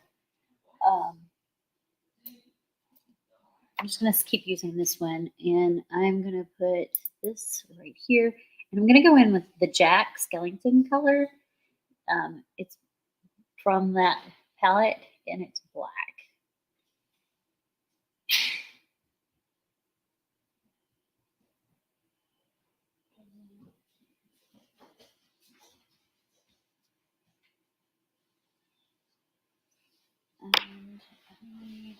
I'm just going to keep using this one, and I'm going to put this right here. And I'm going to go in with the Jack Skellington color. It's from that palette, and it's black. And I need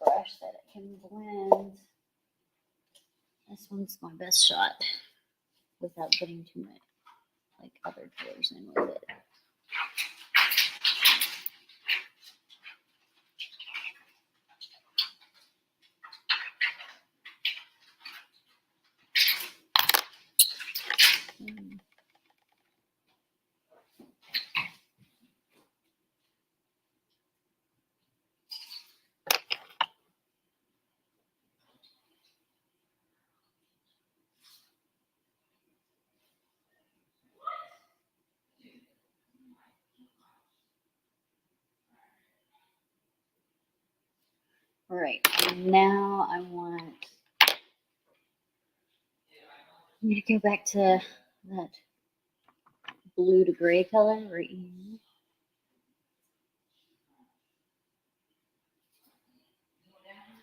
a brush that it can blend. This one's my best shot without getting too much like other colors in with it. All right, now I'm going to go back to that blue to gray color right here.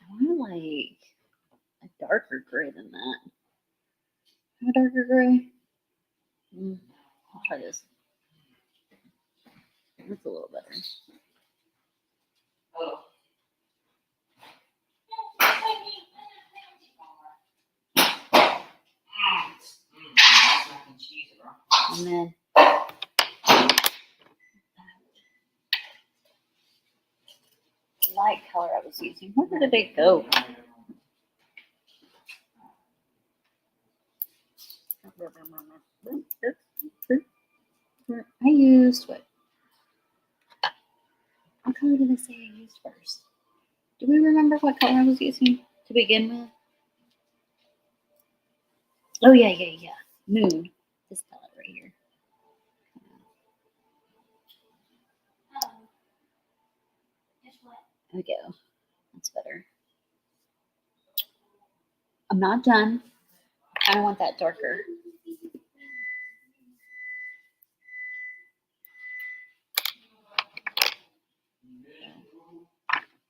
I want like a darker gray than that. A darker gray? I'll try this. That's a little better. And then light color I was using. Where did it go? I used what color did I say I used first? Do we remember what color I was using to begin with? Oh yeah. Moon. This palette right here. There we go. That's better. I'm not done. I kind of want that darker.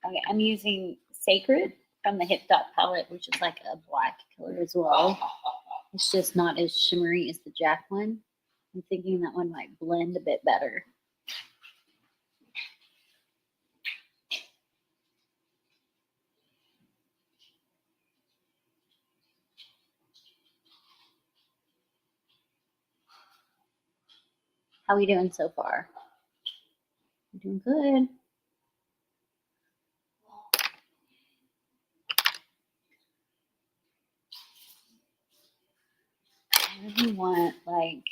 Okay, I'm using Sacred from the Hip Dot palette, which is like a black color as well. It's just not as shimmery as the Jack one. I'm thinking that one might blend a bit better. How are we doing so far? We're doing good. I really want like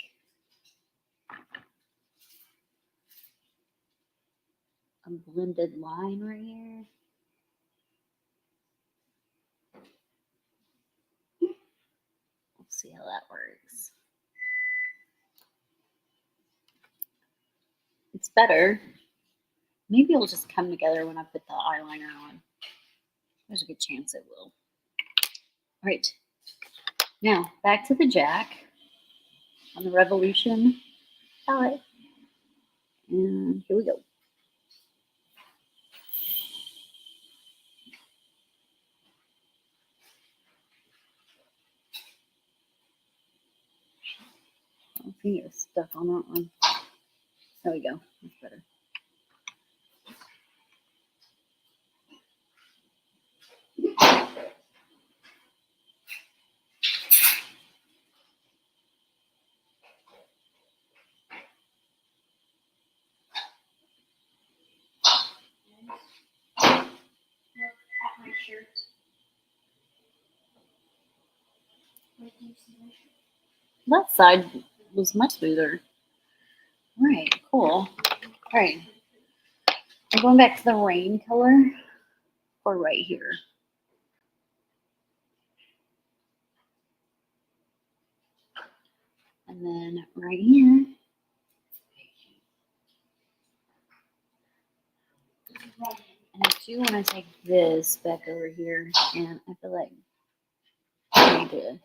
a blended line right here. We'll see how that works. It's better. Maybe it'll just come together when I put the eyeliner on. There's a good chance it will. All right. Now, back to the Jack. on the Revolution palette. And here we go. I think it was stuck on that one. There we go. That's better. That side was much smoother. All right, cool. All right. I'm going back to the rain color for right here. And then right here. And I do want to take this back over here, and I feel like I need to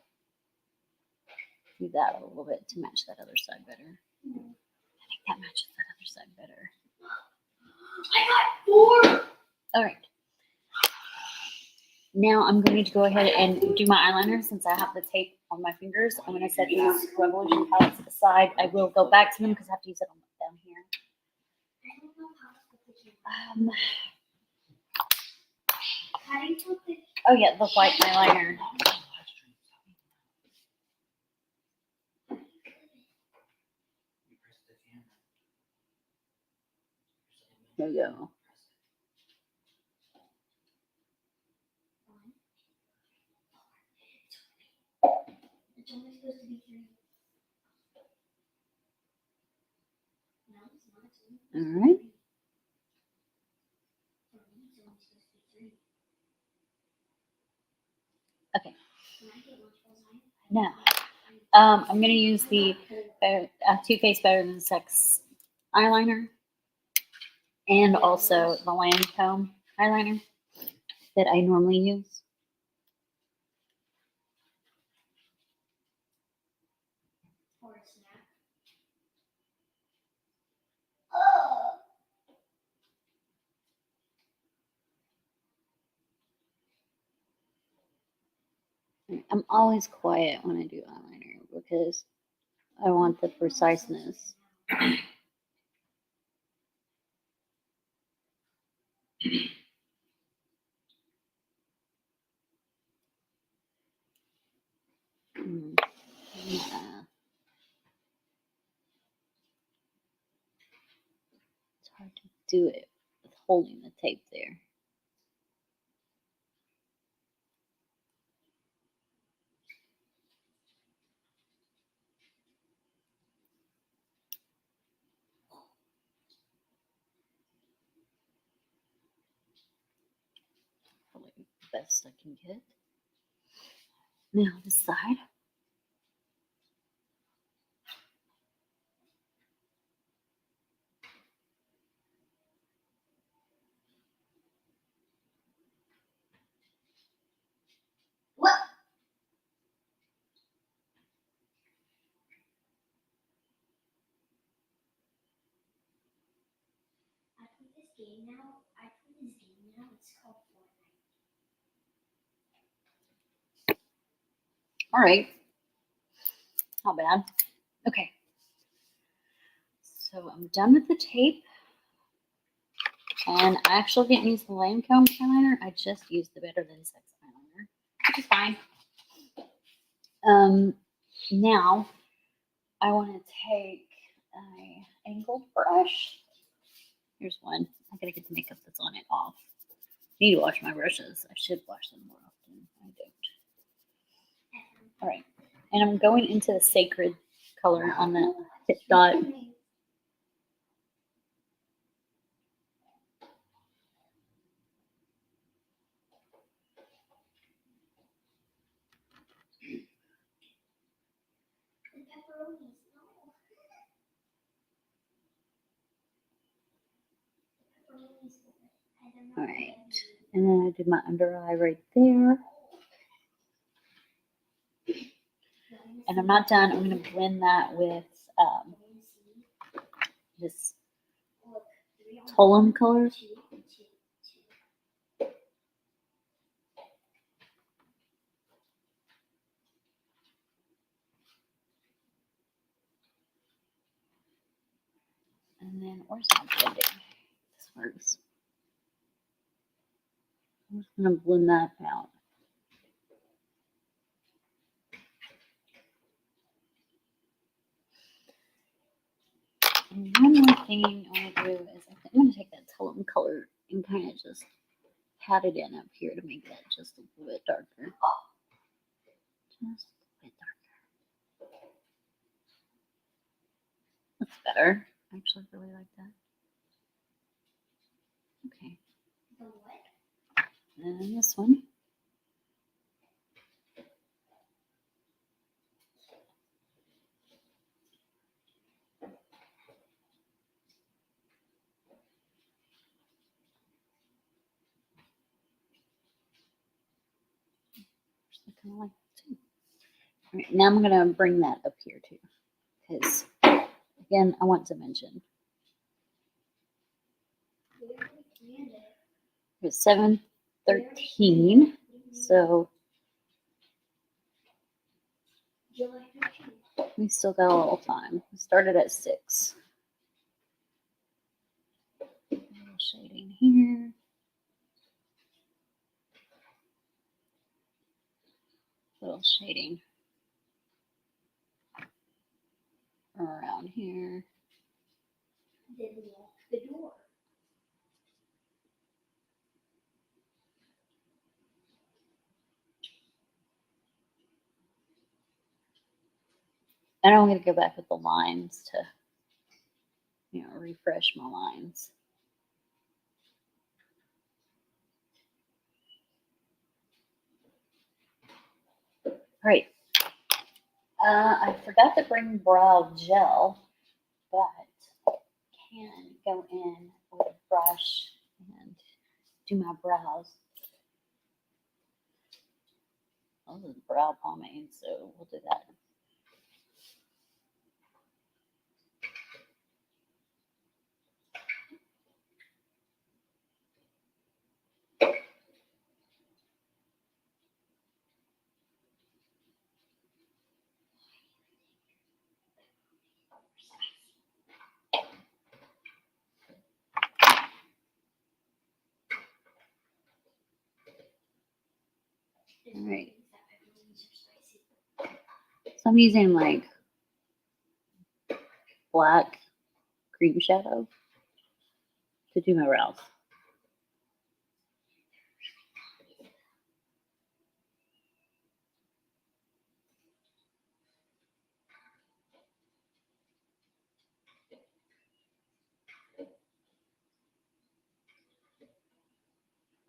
do that a little bit to match that other side better. I think that matches that other side better. I got 4! All right. Now I'm going to go ahead and do my eyeliner since I have the tape on my fingers. I'm going to set these Revolution palettes aside. I will go back to them because I have to use it on down here. Oh yeah, the white eyeliner. There we go. It's only supposed to be 3. No, it's not. All right. Okay. Now, I'm going to use the Too Faced Better Than Sex eyeliner and also the Lancome eyeliner that I normally use. I'm always quiet when I do eyeliner because I want the preciseness. Yeah. It's hard to do it with holding the tape there. Probably the best I can get. Now this side. What? I play this game now. It's called Fortnite. All right. Not bad. Okay. So I'm done with the tape. And I actually didn't use the Lancome eyeliner. I just used the Better Than Sex eyeliner, which is fine. Now I want to take an angled brush. Here's one. I gotta get the makeup that's on it off. I need to wash my brushes. I should wash them more often. I don't. All right. And I'm going into the Sacred color on the hip dot. All right. And then I did my under eye right there. And I'm not done. I'm going to blend that with this Tulum color. And then, where's my blending? This works. I'm just going to blend that out. And one more thing I want to do is I think I'm going to take that Tulum color and kind of just pat it in up here to make that just a little bit darker. Just a little bit darker. That's better. I actually really like that. Okay. And then this one. Kind of like that too. All right, now I'm going to bring that up here too, because again, I want to mention it's 7:13, so we still got a little time. We started at 6. A little shading here. A little shading around here. Then lock the door. And I'm going to go back with the lines to, refresh my lines. All right. I forgot to bring brow gel, but can go in with a brush and do my brows. Oh, this is brow pomade, so we'll do that. All right. So I'm using like black cream shadow to do my brows.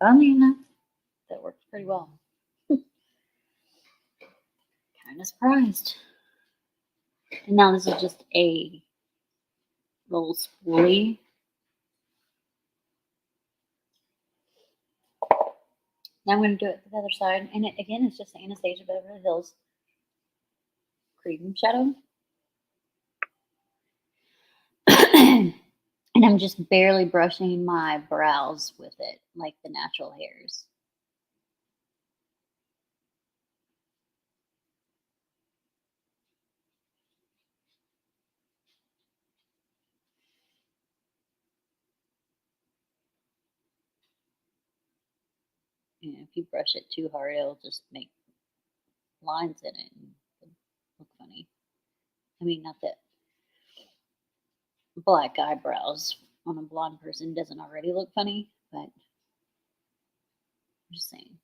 Funny enough, that works pretty well. Kind of surprised. And now this is just a little spoolie. Now I'm going to do it to the other side. And it, again, it's just Anastasia Beverly Hills cream shadow. And I'm just barely brushing my brows with it, like the natural hairs. If you brush it too hard, it'll just make lines in it and look funny. I mean, not that black eyebrows on a blonde person doesn't already look funny, but I'm just saying.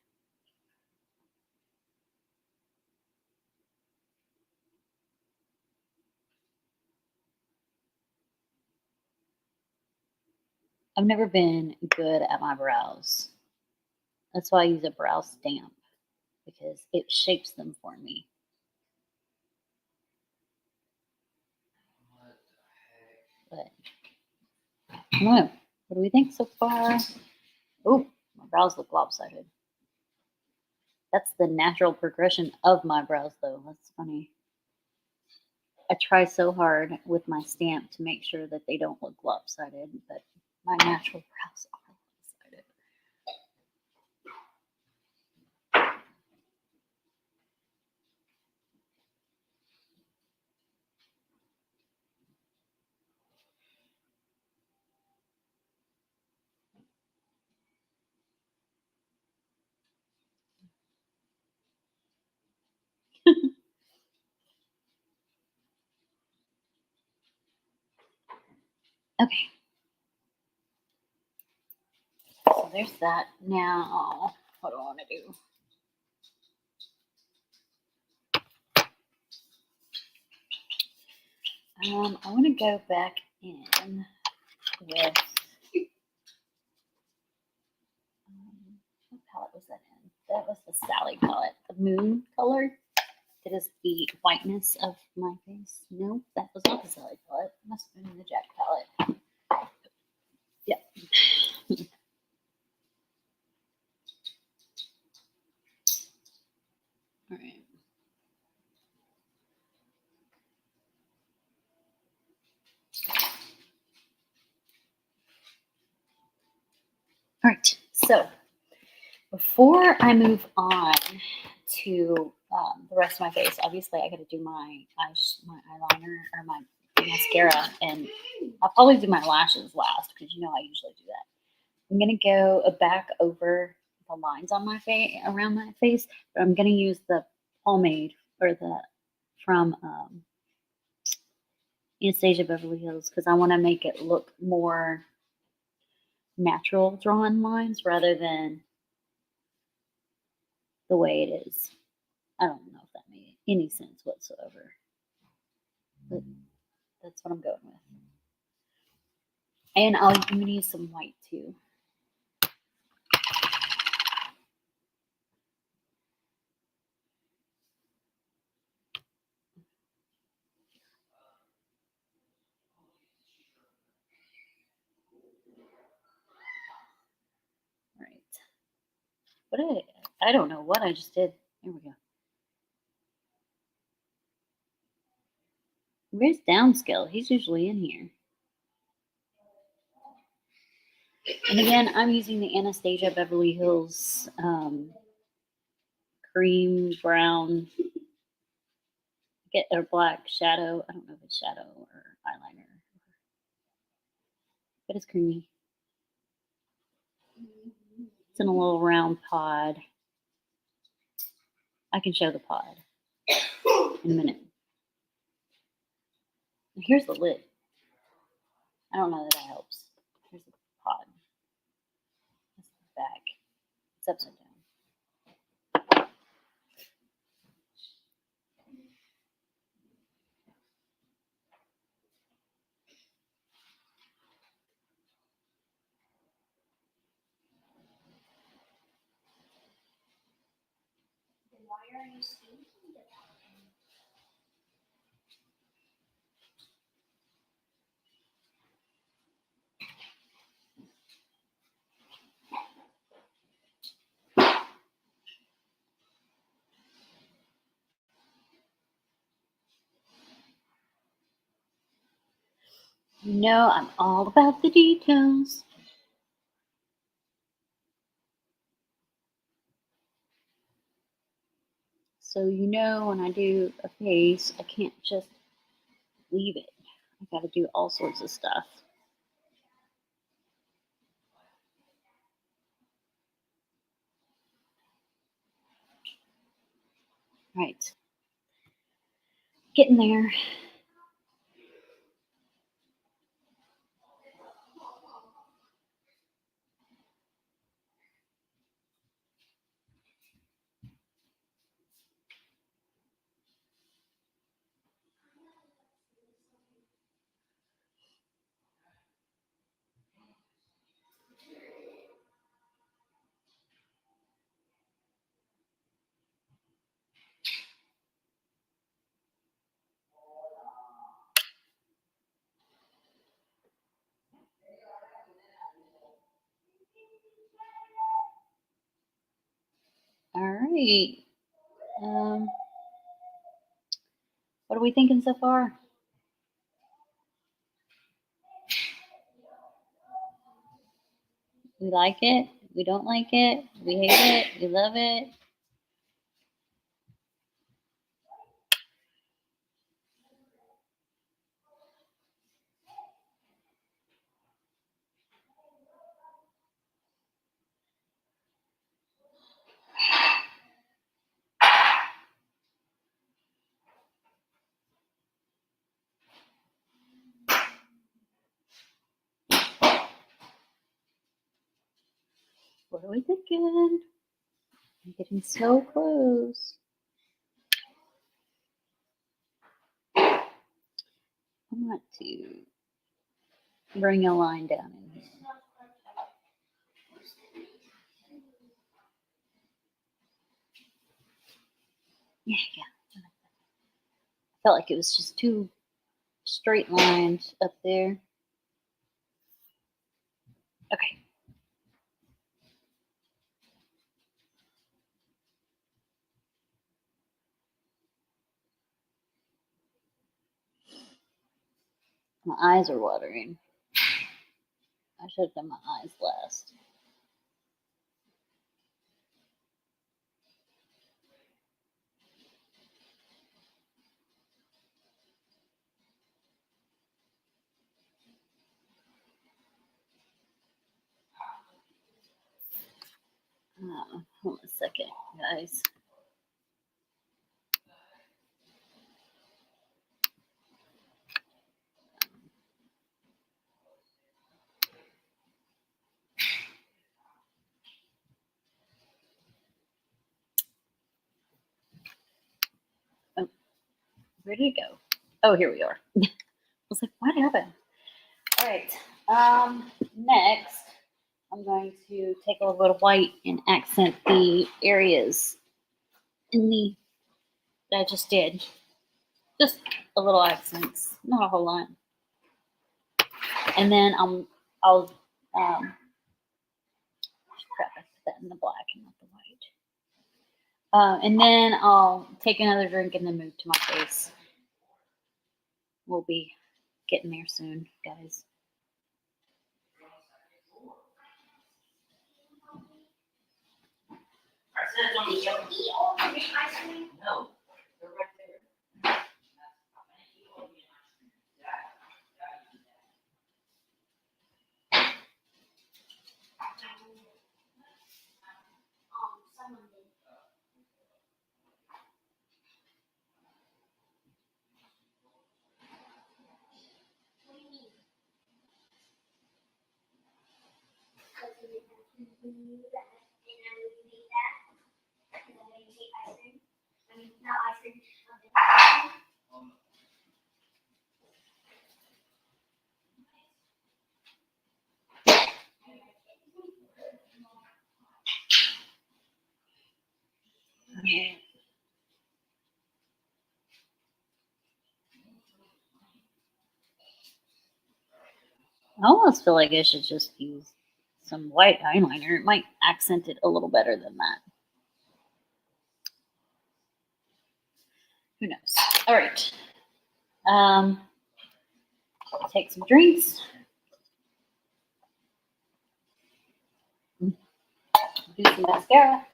I've never been good at my brows. That's why I use a brow stamp, because it shapes them for me. But I don't know. What do we think so far? Oh, my brows look lopsided. That's the natural progression of my brows, though. That's funny. I try so hard with my stamp to make sure that they don't look lopsided, but my natural brows are lopsided. Okay. So there's that. Now, what do I want to do? I want to go back in with what palette was that in? That was the Sally palette, the moon color. It is the whiteness of my face. No, that was not the Sally palette. It must have been the Jack palette. Yep. All right. All right. So before I move on to the rest of my face, obviously I got to do my eyeliner or my mascara, and I'll probably do my lashes last because you know I usually do that. I'm gonna go back over the lines on my face around my face, but I'm gonna use the pomade or the from Anastasia Beverly Hills because I want to make it look more natural drawn lines rather than the way it is. I don't know if that made any sense whatsoever, but that's what I'm going with. And I'm going to use some white too. All right. What did I don't know what I just did. Here we go. Where's Downscale? He's usually in here. And again, I'm using the Anastasia Beverly Hills cream brown or black shadow. I don't know if it's shadow or eyeliner, but it's creamy. It's in a little round pod. I can show the pod in a minute. Here's the lid. I don't know that that helps. Here's the pod. That's the back. It's upside down. Then why are you speaking about him? You know, I'm all about the details. So you know, when I do a face, I can't just leave it. I got to do all sorts of stuff. Right. Getting there. All right. What What are we thinking so far? We like it. We don't like it. We hate it. We love it. What are we thinking? I'm getting so close. I want to bring a line down in here. Yeah. I felt like it was just two straight lines up there. Okay. My eyes are watering. I should have done my eyes last. Hold on a second, guys. Oh, where did it go? Oh, here we are. I was like, what happened? All right. Next, I'm going to take a little bit of white and accent the areas in the that I just did. Just a little accents, not a whole lot. And then I'll crap, I put that in the black and not the white. And then I'll take another drink and then move to my face. We'll be getting there soon, guys. Did you eat all of the ice cream? No, they're right there. Someone did. What do you mean? Because you knew that, and I would make that. Because I didn't take ice cream. I mean, not ice cream. Okay. I almost feel like I should just use some white eyeliner. It might accent it a little better than that. Who knows? All right. Take some drinks. Do some mascara.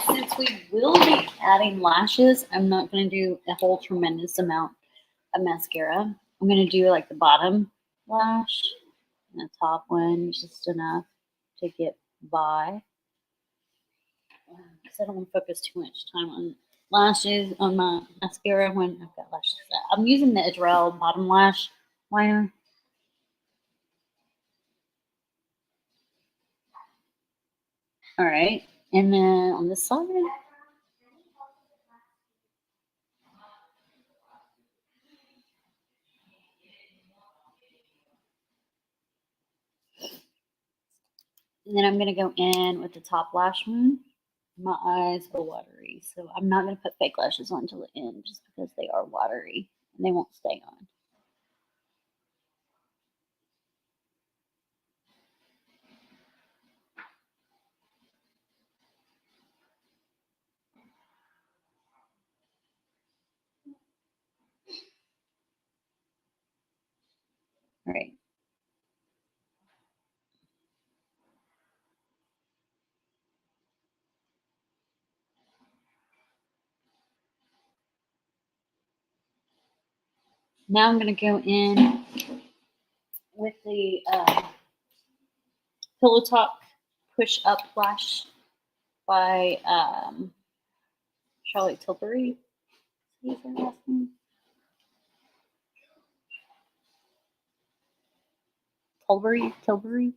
Since we will be adding lashes, I'm not going to do a whole tremendous amount of mascara. I'm going to do like the bottom lash and the top one, just enough to get by. Because I don't want to focus too much time on lashes, on my mascara when I've got lashes. I'm using the Adrel bottom lash liner. All right. And then on this side, and then I'm going to go in with the top lash one. My eyes are watery, so I'm not going to put fake lashes on until the end just because they are watery and they won't stay on. All right. Now I'm going to go in with the Pillow Talk Push Up Lash by Charlotte Tilbury. Is her last name? Tilbury.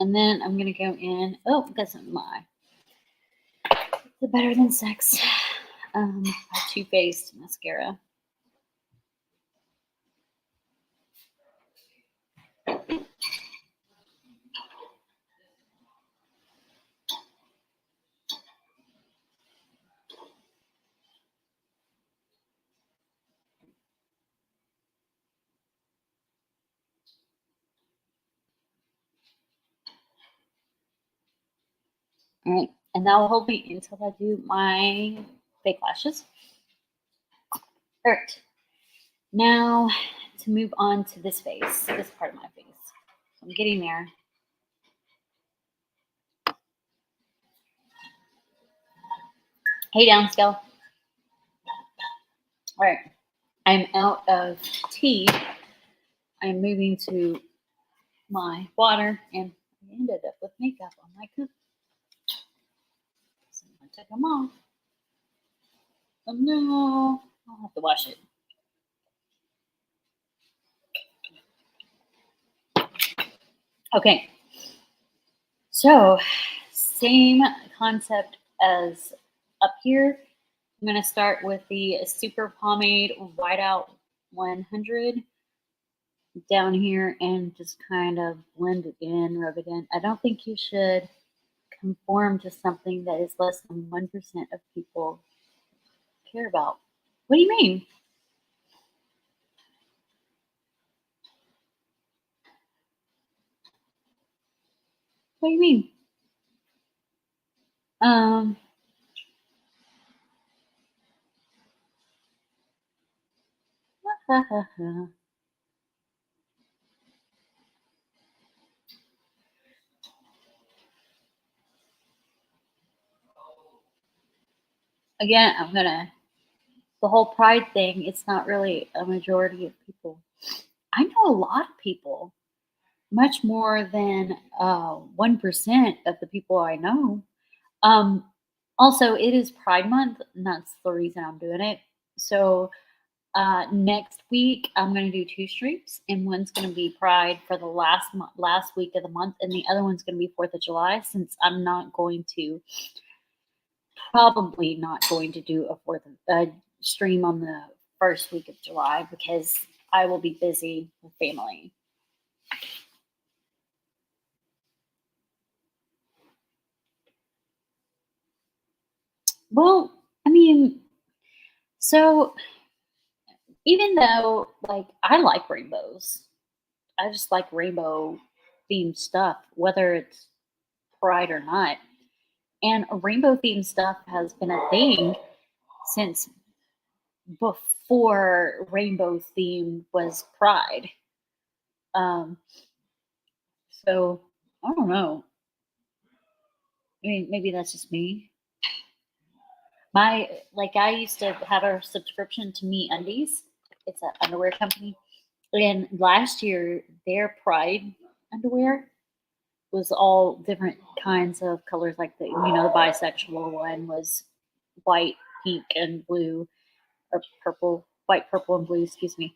And then I'm going to go in, oh, that's my, the Better Than Sex Too Faced mascara. All right, and that will hold me until I do my fake lashes. All right, now to move on to this face, this part of my face. I'm getting there. Hey, Downscale. All right, I'm out of tea. I'm moving to my water, and I ended up with makeup on my cup. So I'm gonna take them off. Oh no, I'll have to wash it. Okay, so same concept as up here. I'm going to start with the Super Pomade Whiteout 100 down here and just kind of blend it in, rub it in. I don't think you should conform to something that is less than 1% of people care about. What do you mean? What do you mean? Again, the whole pride thing, it's not really a majority of people. I know a lot of people, much more than 1% of the people I know. Also, it is Pride Month, and that's the reason I'm doing it. So next week, I'm going to do 2 streams, and one's going to be Pride for the last week of the month, and the other one's going to be 4th of July, since I'm probably not going to do a stream on the first week of July because I will be busy with family. Well, I mean, so even though, like, I like rainbows, I just like rainbow themed stuff, whether it's pride or not. And rainbow themed stuff has been a thing since before rainbow theme was pride. So I don't know. I mean, maybe that's just me. I used to have a subscription to Me Undies. It's an underwear company. And last year, their Pride underwear was all different kinds of colors. Like the bisexual one was white, pink, and blue, or purple, white, purple, and blue. Excuse me.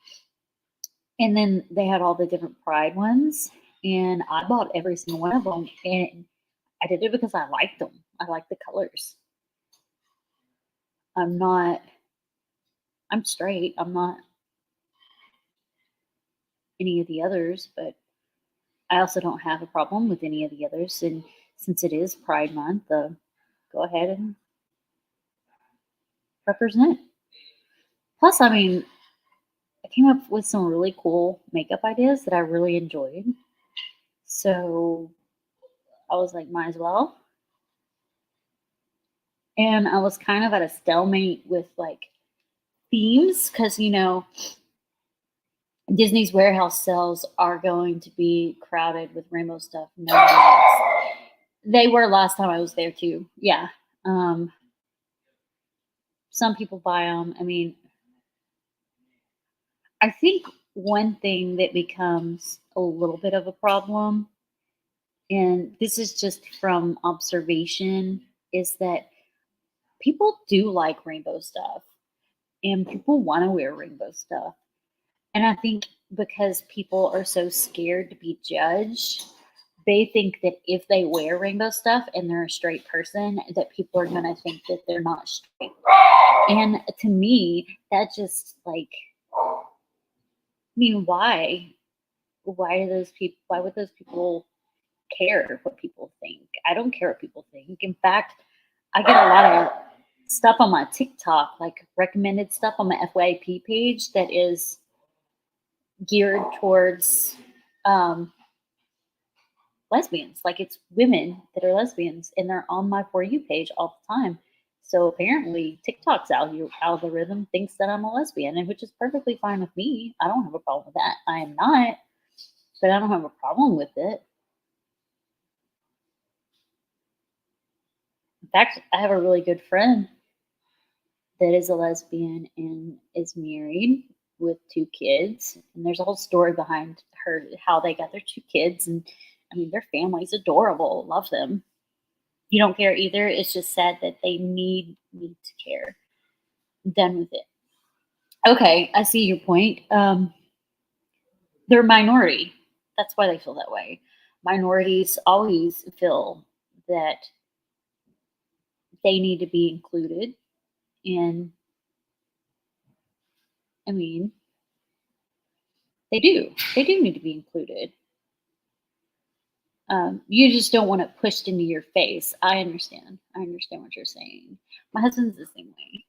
And then they had all the different Pride ones, and I bought every single one of them. And I did it because I liked them. I like the colors. I'm straight. I'm not any of the others, but I also don't have a problem with any of the others. And since it is Pride Month, go ahead and represent. Plus, I mean, I came up with some really cool makeup ideas that I really enjoyed. So I was like, might as well. And I was kind of at a stalemate with like themes because, you know, Disney's warehouse sales are going to be crowded with rainbow stuff. No one else. They were last time I was there too. Yeah. Some people buy them. I mean, I think one thing that becomes a little bit of a problem, and this is just from observation, is that people do like rainbow stuff and people want to wear rainbow stuff. And I think because people are so scared to be judged, they think that if they wear rainbow stuff and they're a straight person, that people are going to think that they're not straight. And to me, that just like, I mean, why? Why would those people care what people think? I don't care what people think. In fact, I get a lot of stuff on my TikTok, like recommended stuff on my FYP page that is geared towards lesbians. Like it's women that are lesbians and they're on my For You page all the time. So apparently TikTok's algorithm thinks that I'm a lesbian, and which is perfectly fine with me. I don't have a problem with that. I am not, but I don't have a problem with it. In fact, I have a really good friend that is a lesbian and is married with 2 kids. And there's a whole story behind her, how they got their 2 kids. And I mean, their family's adorable. Love them. You don't care either. It's just sad that they need me to care. I'm done with it. Okay, I see your point. They're a minority. That's why they feel that way. Minorities always feel that they need to be included. And I mean, they do. They do need to be included. You just don't want it pushed into your face. I understand. I understand what you're saying. My husband's the same way.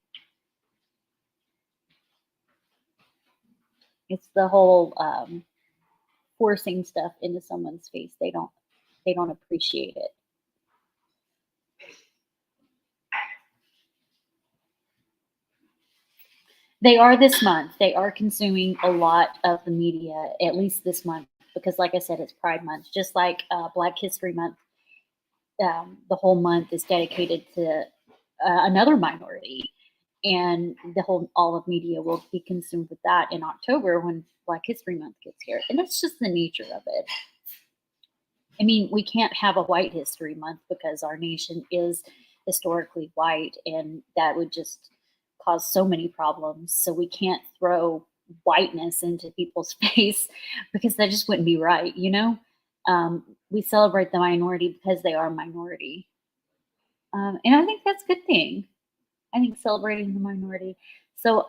It's the whole forcing stuff into someone's face. They don't appreciate it. They are this month. They are consuming a lot of the media, at least this month, because like I said, it's Pride Month. Just like Black History Month, the whole month is dedicated to another minority. And all of media will be consumed with that in October when Black History Month gets here. And that's just the nature of it. I mean, we can't have a White History Month because our nation is historically white, and that would just cause so many problems. So we can't throw whiteness into people's face because that just wouldn't be right, you know? We celebrate the minority because they are a minority. And I think that's a good thing. I think celebrating the minority. So,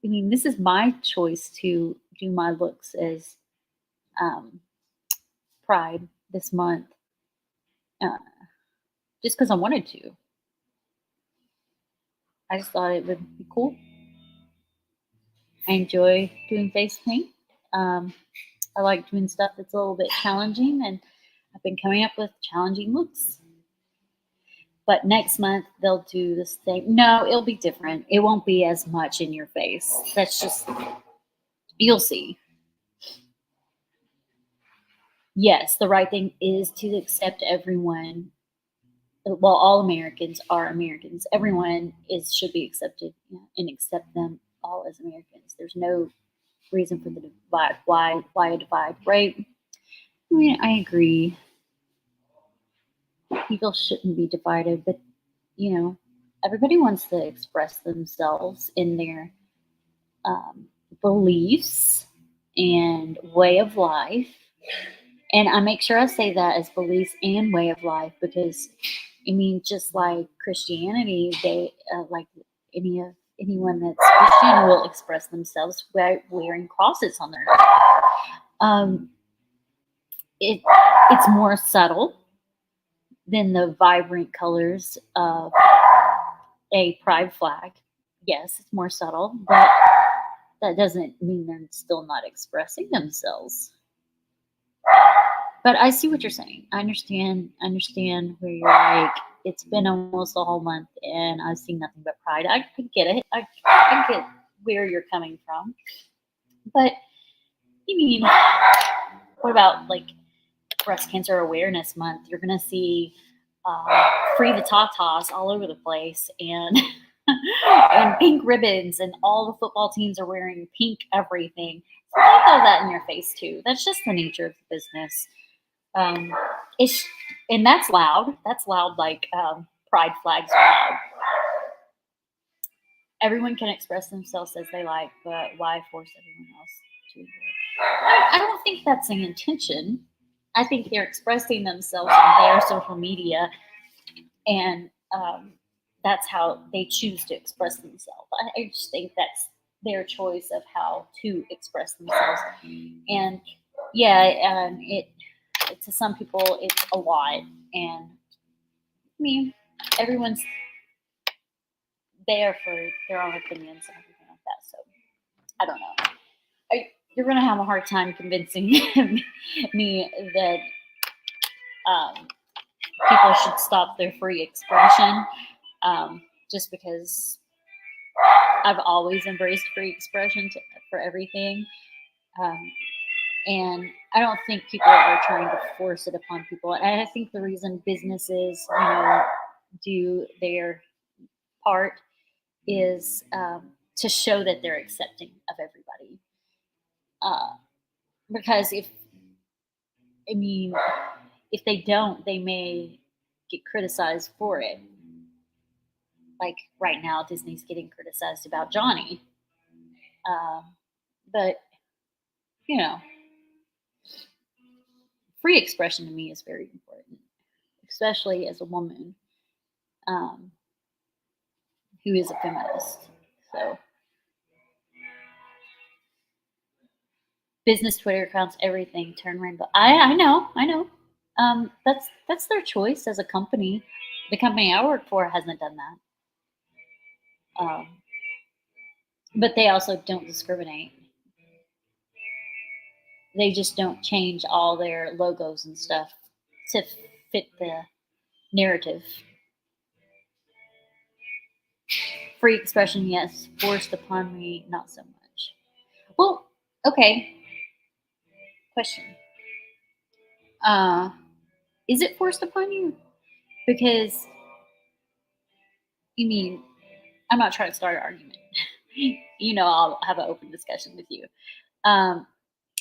I mean, this is my choice to do my looks as Pride this month, just because I wanted to. I just thought it would be cool. I enjoy doing face paint. I like doing stuff that's a little bit challenging, and I've been coming up with challenging looks. But next month they'll do the same. No, it'll be different. It won't be as much in your face. That's just, you'll see. Yes, the right thing is to accept everyone. Well, all Americans are Americans. Everyone should be accepted, and accept them all as Americans. There's no reason for the divide. Why a divide, right? I mean, I agree. People shouldn't be divided, but everybody wants to express themselves in their beliefs and way of life. And I make sure I say that as beliefs and way of life because, I mean, just like Christianity, they like anyone that's Christian will express themselves by wearing crosses on their neck. It's more subtle than the vibrant colors of a pride flag. Yes, it's more subtle, but that doesn't mean they're still not expressing themselves. But I see what you're saying. I understand where you're like, it's been almost a whole month and I've seen nothing but pride. I get it. I get where you're coming from. But you mean, what about like Breast Cancer Awareness Month? You're going to see free the tatas all over the place and and pink ribbons, and all the football teams are wearing pink everything. So they throw that in your face too. That's just the nature of the business. And that's loud. That's loud, like pride flags are loud. Everyone can express themselves as they like, but why force everyone else to do it? I don't think that's the intention. I think they're expressing themselves on their social media, and that's how they choose to express themselves. I just think that's their choice of how to express themselves. And yeah, to some people it's a lot, and I mean, everyone's there for their own opinions and everything like that. So I don't know. You're gonna have a hard time convincing me that people should stop their free expression, just because I've always embraced free expression for everything. And I don't think people are trying to force it upon people. And I think the reason businesses, do their part is to show that they're accepting of everybody. Because if they don't, they may get criticized for it. Like right now, Disney's getting criticized about Johnny. But, free expression to me is very important, especially as a woman who is a feminist. So, business Twitter accounts, everything turn rainbow. I know. That's their choice as a company. The company I work for hasn't done that. But they also don't discriminate. They just don't change all their logos and stuff to fit the narrative. Free expression, yes. Forced upon me, not so much. Well, okay. Question. Is it forced upon you? Because, I'm not trying to start an argument. I'll have an open discussion with you.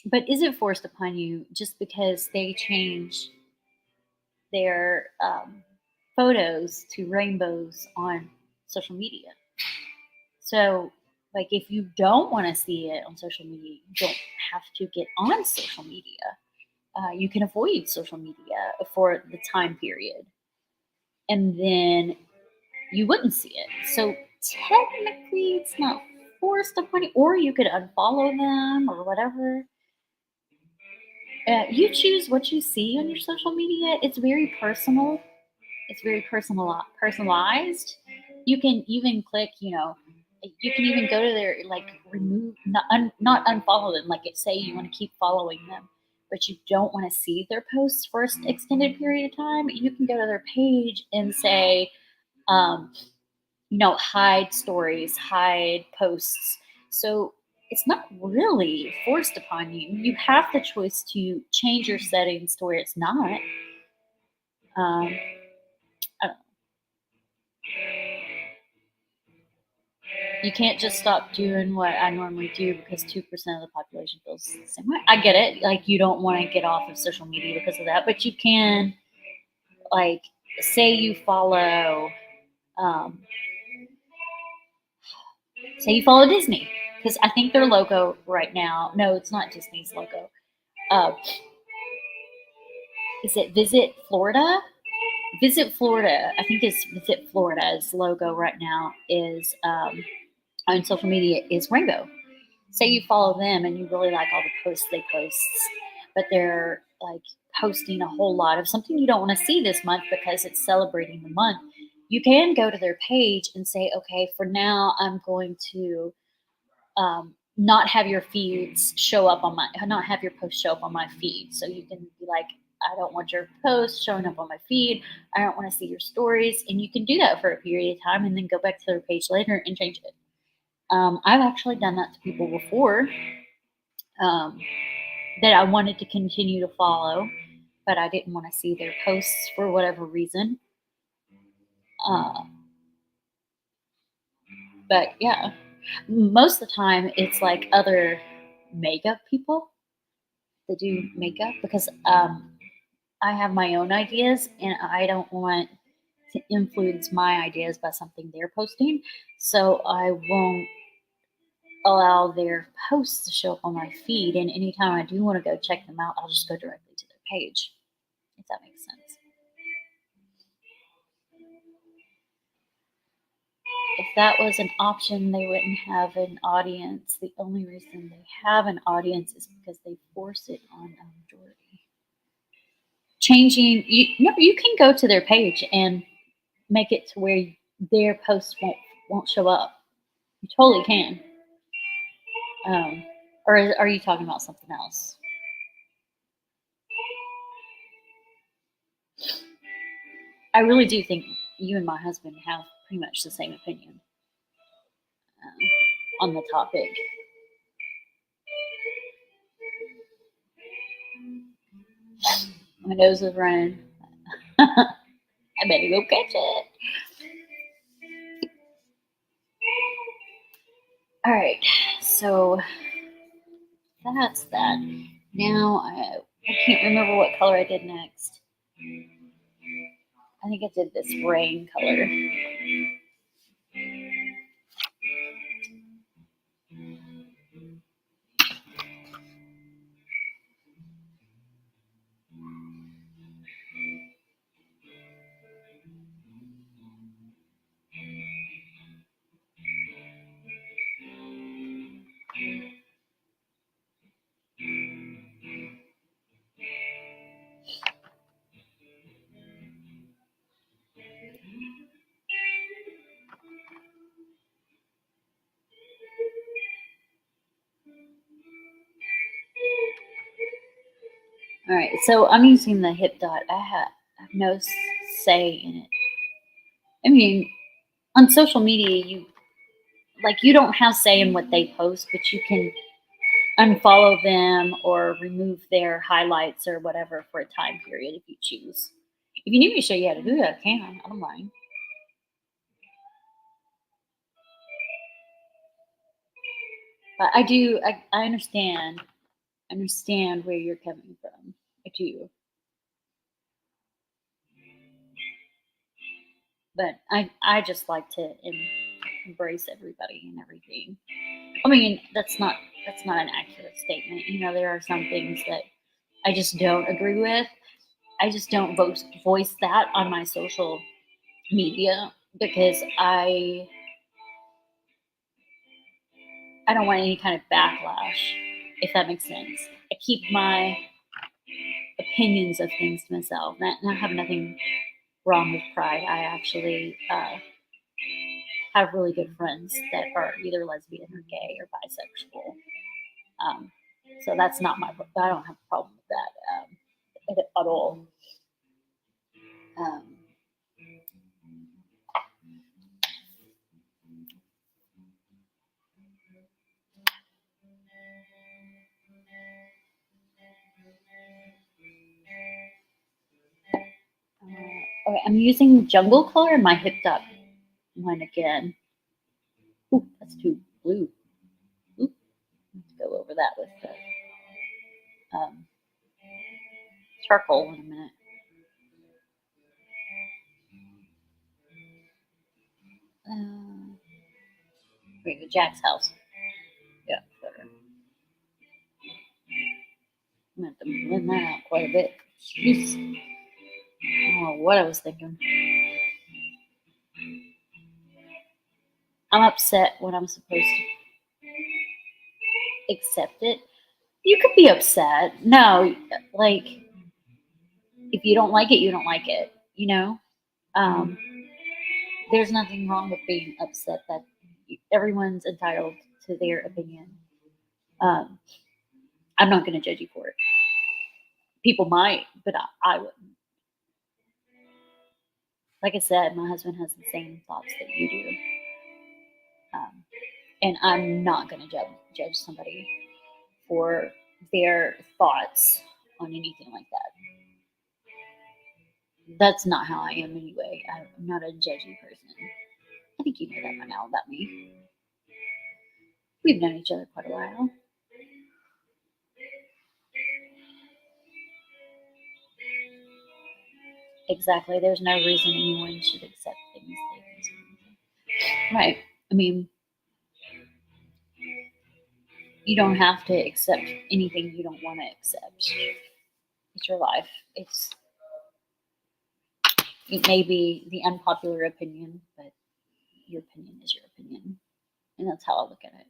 But is it forced upon you just because they change their photos to rainbows on social media? So, like, if you don't want to see it on social media, you don't have to get on social media. You can avoid social media for the time period, and then you wouldn't see it. So technically, it's not forced upon you, or you could unfollow them or whatever. You choose what you see on your social media. It's very personal. It's very personalized. You can even click, you can even go to their, like, remove, not unfollow them. Like, say you want to keep following them, but you don't want to see their posts for an extended period of time. You can go to their page and say, hide stories, hide posts. So it's not really forced upon you. You have the choice to change your settings to where it's not. I don't know. You can't just stop doing what I normally do because 2% of the population feels the same way. I get it. Like, you don't want to get off of social media because of that, but you can, like, say you follow, Disney, because I think their logo right now, no, it's not Disney's logo. Is it Visit Florida? Visit Florida. I think it's Visit Florida's logo right now is on social media is rainbow. Say you follow them and you really like all the posts they post, but they're like posting a whole lot of something you don't want to see this month because it's celebrating the month. You can go to their page and say, okay, for now I'm going to not have your feeds show up on my, not have your posts show up on my feed. So you can be like, I don't want your posts showing up on my feed. I don't want to see your stories. And you can do that for a period of time and then go back to their page later and change it. I've actually done that to people before that I wanted to continue to follow, but I didn't want to see their posts for whatever reason. But yeah, most of the time it's like other makeup people that do makeup because I have my own ideas and I don't want to influence my ideas by something they're posting. So I won't allow their posts to show up on my feed. And anytime I do want to go check them out, I'll just go directly to their page, if that makes sense. If that was an option, they wouldn't have an audience. The only reason they have an audience is because they force it on a majority. Changing, you can go to their page and make it to where their posts won't show up. You totally can. Or are you talking about something else? I really do think you and my husband have pretty much the same opinion on the topic. My nose is running. I better go catch it. All right, so that's that. Now I can't remember what color I did next. I think I did this rain color. All right, so I'm using the hip dot. I have no say in it. I mean, on social media, you don't have say in what they post, but you can unfollow them or remove their highlights or whatever for a time period if you choose. If you need me to show you how to do that, I can. I don't mind. But I do. I understand. Understand where you're coming from. I do. But I just like to embrace everybody and everything. I mean, that's not an accurate statement. You know, there are some things that I just don't agree with. I just don't voice that on my social media because I don't want any kind of backlash, if that makes sense. I keep my opinions of things to myself. And I have nothing wrong with pride. I actually have really good friends that are either lesbian or gay or bisexual. So that's not I don't have a problem with that at all. Okay, I'm using jungle color in my hip dot one again. Ooh, that's too blue. Ooh, let's go over that with the charcoal in a minute. Wait, the Jack's house. Yeah, better. I'm going to have to blend that out quite a bit. Jeez. I don't know what I was thinking. I'm upset when I'm supposed to accept it. You could be upset. No, like, if you don't like it, you don't like it, you know? There's nothing wrong with being upset that everyone's entitled to their opinion. I'm not going to judge you for it. People might, but I wouldn't. Like I said, my husband has the same thoughts that you do. And I'm not going to judge somebody for their thoughts on anything like that. That's not how I am anyway. I'm not a judgy person. I think you know that by now about me. We've known each other quite a while. Exactly. There's no reason anyone should accept things they consider. Right. I mean, you don't have to accept anything you don't want to accept. It's your life. It may be the unpopular opinion, but your opinion is your opinion. And that's how I look at it.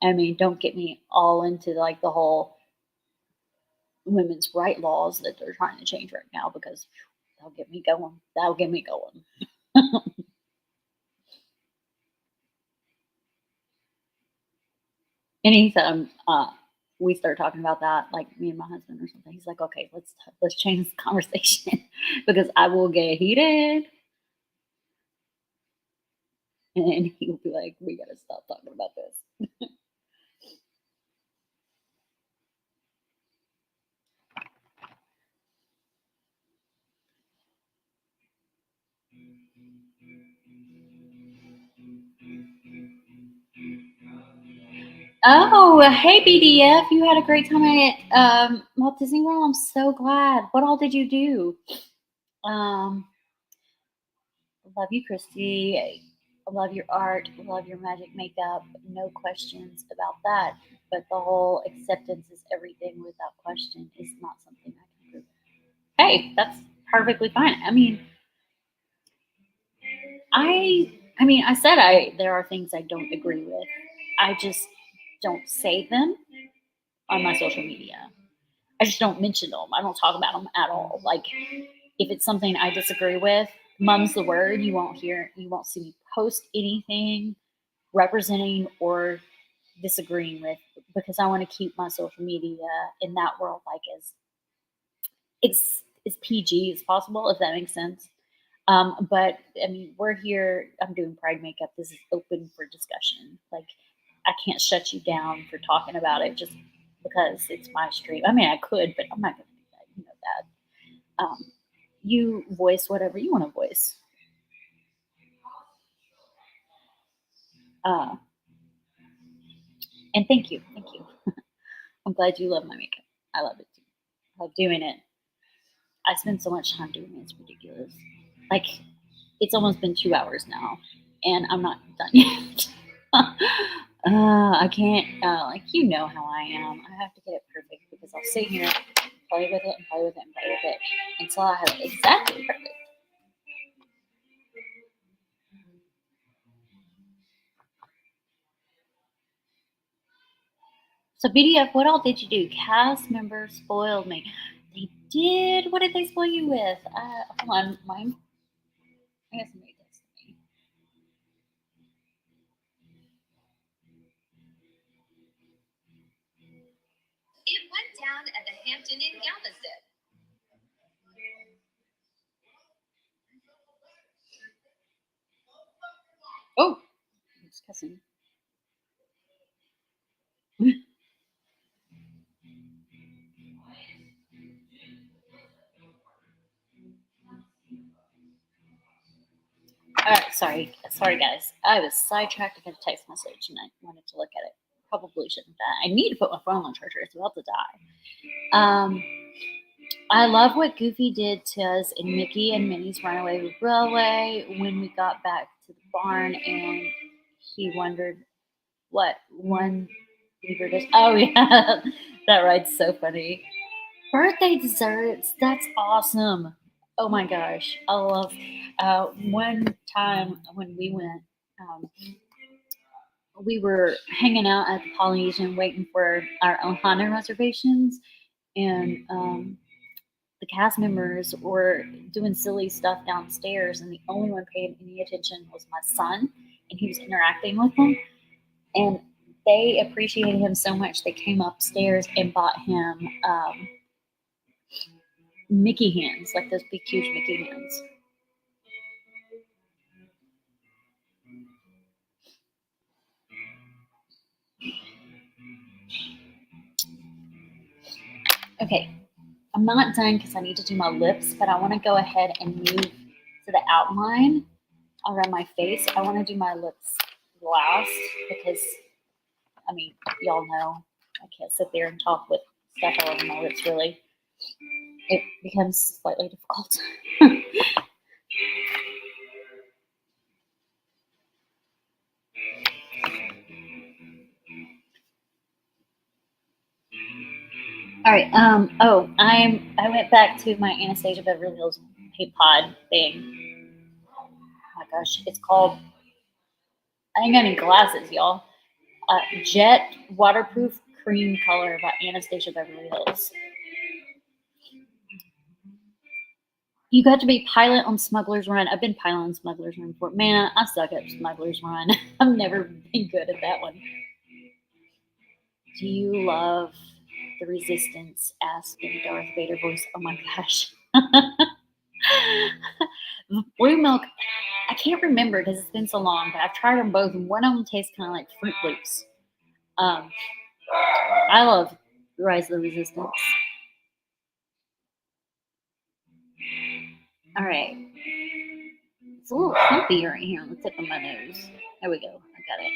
I mean, don't get me all into like the whole women's right laws that they're trying to change right now, because that'll get me going. That'll get me going. Anytime we start talking about that, like me and my husband or something, he's like, "Okay, let's change the conversation," because I will get heated, and he'll be like, "We gotta stop talking about this." Oh, hey BDF! You had a great time at Walt Disney World. I'm so glad. What all did you do? Love you, Christy. I love your art. Love your magic makeup. No questions about that. But the whole acceptance is everything without question is not something I can prove. Hey, that's perfectly fine. I mean, I said there are things I don't agree with. I just don't say them on my social media. I just don't mention them. I don't talk about them at all. Like, if it's something I disagree with, mum's the word. You won't see me post anything representing or disagreeing with, because I want to keep my social media in that world like as PG as possible, if that makes sense. But I mean, we're here. I'm doing Pride makeup. This is open for discussion. Like, I can't shut you down for talking about it just because it's my stream. I mean, I could, but I'm not going to do that. You know that. You voice whatever you want to voice. And thank you. I'm glad you love my makeup. I love it too. I love doing it. I spend so much time doing it. It's ridiculous. Like, it's almost been 2 hours now, and I'm not done yet. I can't, like, you know how I am. I have to get it perfect, because I'll sit here, play with it, and play with it, and play with it until I have it exactly perfect. So, BDF, what all did you do? Cast members spoiled me. They did? What did they spoil you with? Hold on, mine. I guess somebody texted me. It went down at the Hampton Inn Galveston. Oh, it's cussing. Sorry guys. I was sidetracked. I got a text message and I wanted to look at it. Probably shouldn't have. I need to put my phone on charger. It's about to die. I love what Goofy did to us in Mickey and Minnie's Runaway Railway when we got back to the barn and he wondered what one beaver does. Oh yeah, that ride's so funny. Birthday desserts. That's awesome. Oh my gosh, I love. One time when we went, we were hanging out at the Polynesian waiting for our Ohana reservations, and the cast members were doing silly stuff downstairs, and the only one paying any attention was my son, and he was interacting with them. And they appreciated him so much they came upstairs and bought him Mickey hands, like those big huge Mickey hands. Okay, I'm not done because I need to do my lips, but I want to go ahead and move to the outline around my face. I want to do my lips last because, I mean, y'all know I can't sit there and talk with stuff all over my lips, really. It becomes slightly difficult. All right. I went back to my Anastasia Beverly Hills Paint Pod thing. Oh my gosh, it's called. I ain't got any glasses, y'all. Jet Waterproof Cream Color by Anastasia Beverly Hills. You got to be pilot on Smuggler's Run. I've been pilot on Smuggler's Run before. Man, I suck at Smuggler's Run. I've never been good at that one. Do you love the Resistance? Asked in Darth Vader voice. Oh my gosh. Blue milk, I can't remember because it's been so long, but I've tried them both, and one of them tastes kind of like Fruit Loops. I love Rise of the Resistance. All right. It's a little clumpy right here on the tip of my nose. There we go. I got it.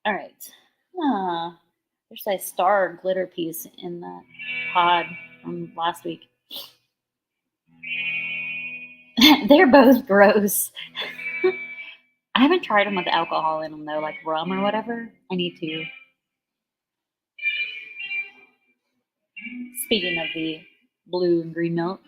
All right. There's a star glitter piece in that pod from last week. They're both gross. I haven't tried them with alcohol in them though, like rum or whatever. I need to. Speaking of the blue and green milk.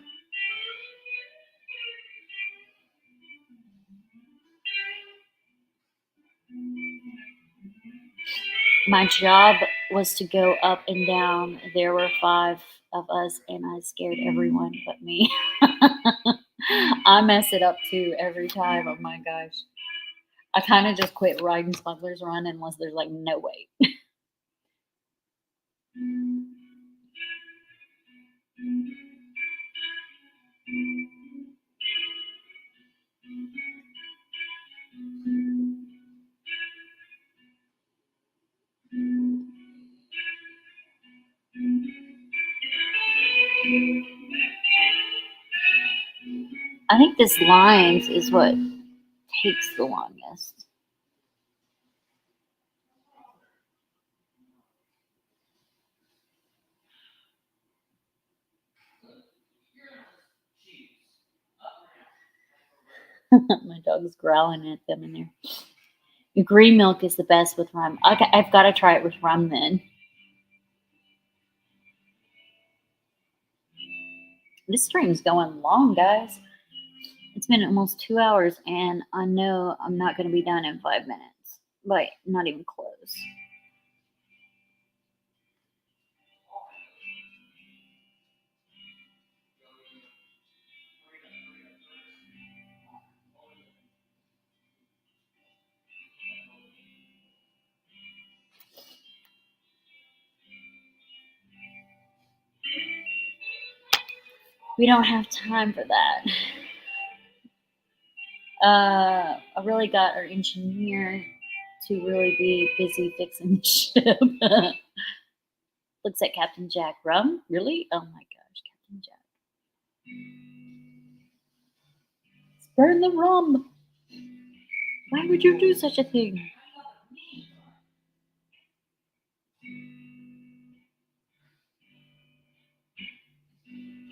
My job was to go up and down. There were 5 of us, and I scared everyone but me. I mess it up too every time. Oh my gosh. I kind of just quit riding Smuggler's Run unless there's like no way. I think this lines is what takes the longest. My dog's growling at them in there. The green milk is the best with rum. I've got to try it with rum then. This stream's going long, guys. It's been almost 2 hours, and I know I'm not going to be done in 5 minutes. But not even close. We don't have time for that. I really got our engineer to really be busy fixing the ship. Looks like Captain Jack. Rum? Really? Oh my gosh, Captain Jack. Let's burn the rum. Why would you do such a thing?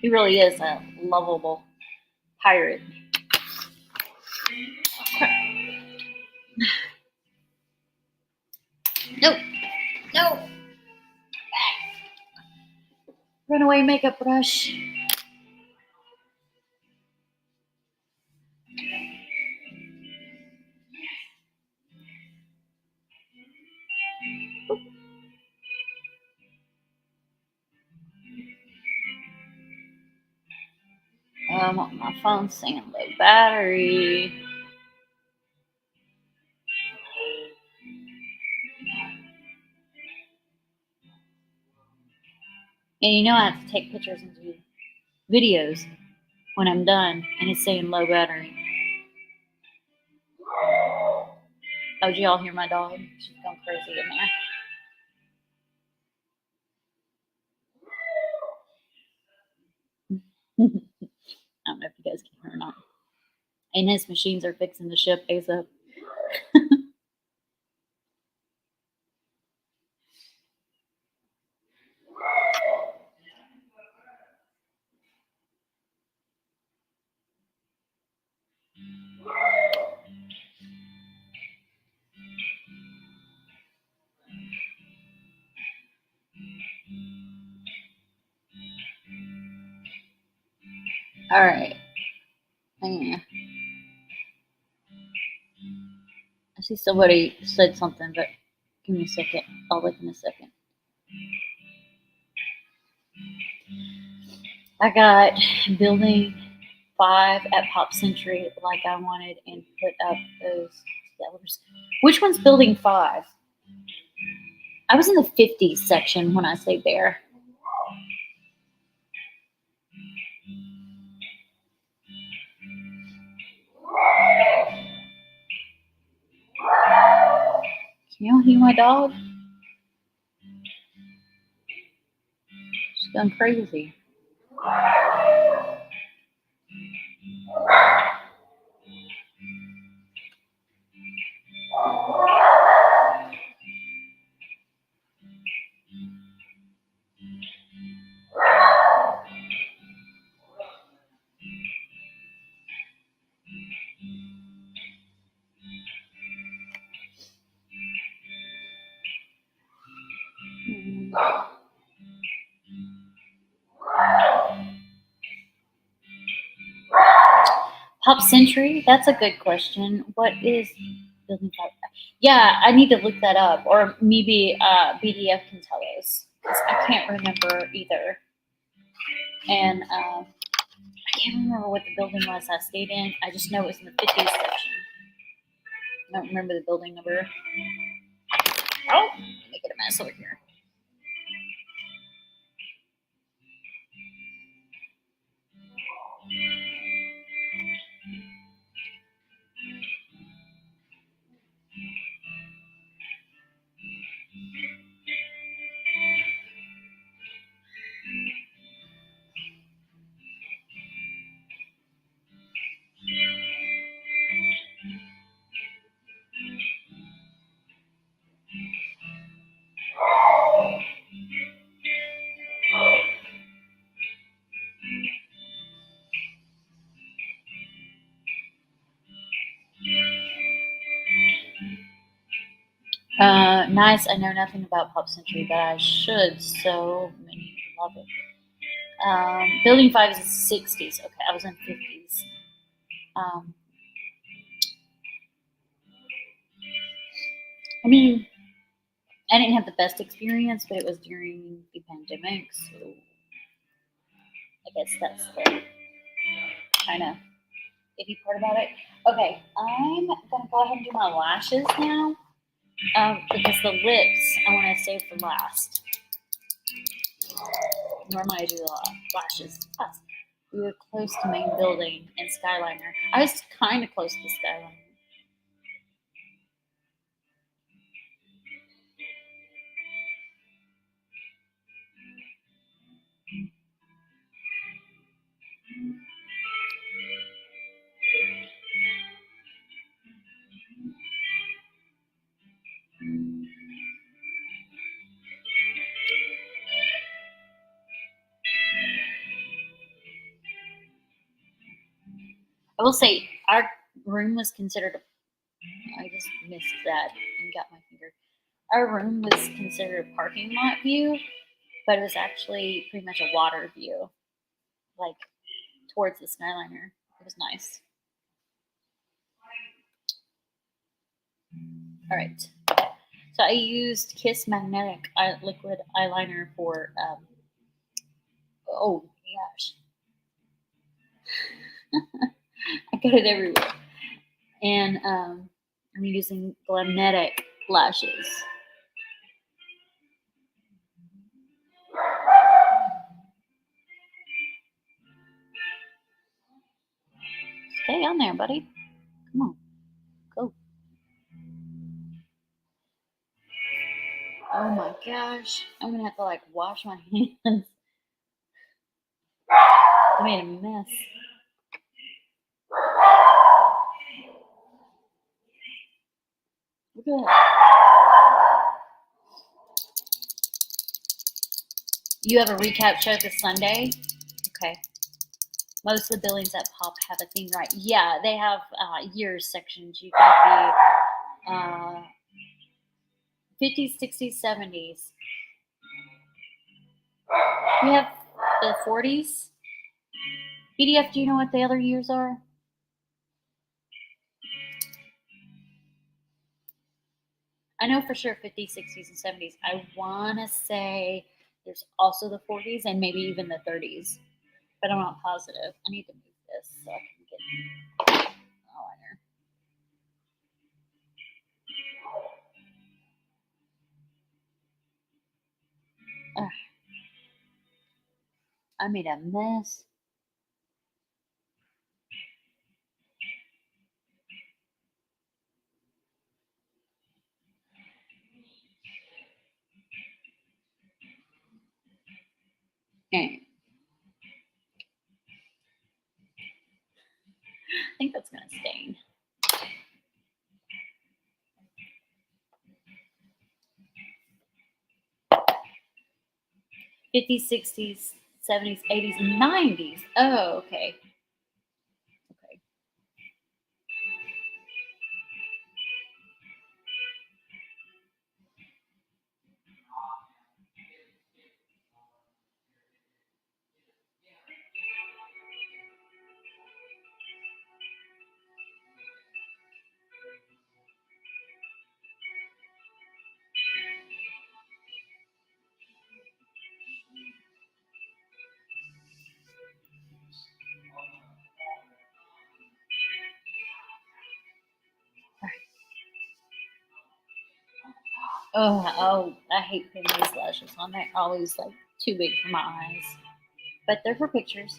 He really is a lovable pirate. No. No. Runaway makeup brush. My phone's saying low battery. And you know I have to take pictures and do videos when I'm done, and it's saying low battery. Oh, did y'all hear my dog? She's going crazy in there. I don't know if you guys can hear or not. And his machines are fixing the ship A's up. All right. Yeah. I see somebody said something, but give me a second. I'll look in a second. I got building 5 at Pop Century like I wanted and put up those sellers. Which one's building 5? I was in the 50s section when I stayed there. Can y'all hear my dog? She's gone crazy. Pop Century? That's a good question. What is building 5? Yeah, I need to look that up. Or maybe BDF can tell us. Because I can't remember either. And I can't remember what the building was I stayed in. I just know it was in the 50s section. I don't remember the building number. Oh, make it a mess over here. Nice. I know nothing about Pop Century, but I should. So many love it. Building 5 is the 60s. Okay, I was in 50s. I mean, I didn't have the best experience, but it was during the pandemic, so I guess that's the kind of iffy part about it. Okay, I'm gonna go ahead and do my lashes now, because the lips I want to save for last. Normally I do the lashes last. We were close to main building and Skyliner. I was kind of close to the Skyliner. I will say our room was considered. I just missed that and got my finger. Our room was considered a parking lot view, but it was actually pretty much a water view, like towards the Skyliner. It was nice. All right. So I used Kiss Magnetic Liquid Eyeliner for, oh my gosh. I got it everywhere. And I'm using Glamnetic lashes. Stay on there, buddy. Come on. Go. Oh my gosh. I'm going to have to like wash my hands. I made a mess. Look at that. You have a recap show this Sunday? Okay. Most of the buildings at Pop have a theme, right? Yeah, they have years sections. You got the 50s, 60s, 70s. We have the 40s. PDF, do you know what the other years are? I know for sure 50s, 60s, and 70s. I want to say there's also the 40s and maybe even the 30s, but I'm not positive. I need to move this so I can get eyeliner. Ugh. I made a mess. Okay. I think that's going to stain. '50s, '60s, '70s, '80s, '90s. Oh, okay. Okay. Oh, I hate putting these lashes on. They're always like too big for my eyes. But they're for pictures.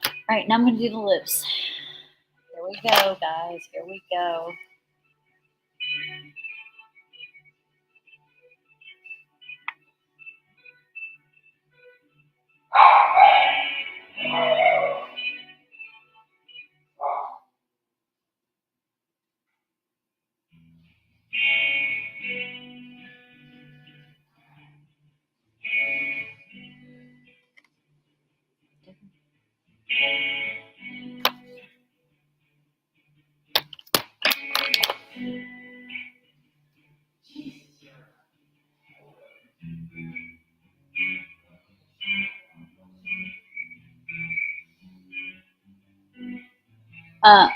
All right, now I'm going to do the lips. Here we go, guys. Here we go.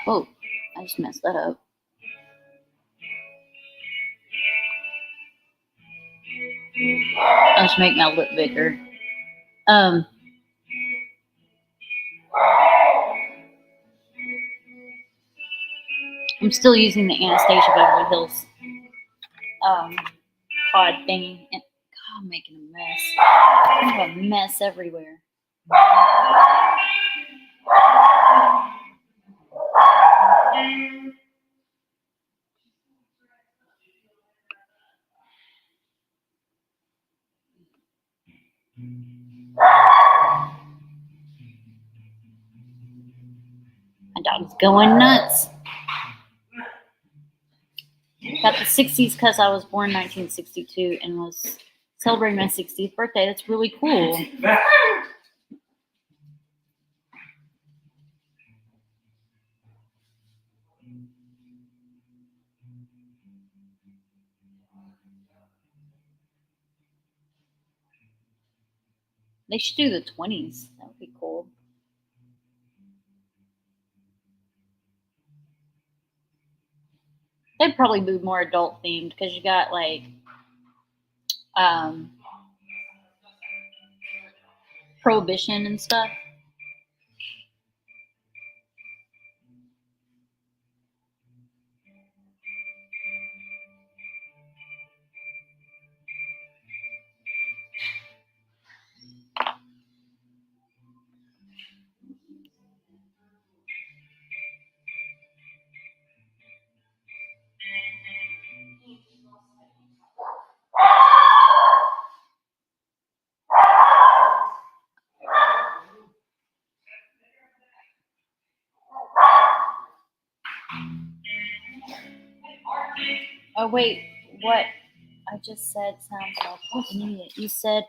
Oh, I just messed that up. I'll just make my lip bigger. I'm still using the Anastasia Beverly Hills pod thingy. And God, I'm making a mess. I have a mess everywhere. My dog's going nuts. Got the 60s because I was born in 1962 and was celebrating my 60th birthday. That's really cool. They should do the 20s. That would be cool. They'd probably be more adult themed because you got like Prohibition and stuff. Oh wait, what I just said sounds like an idiot. You said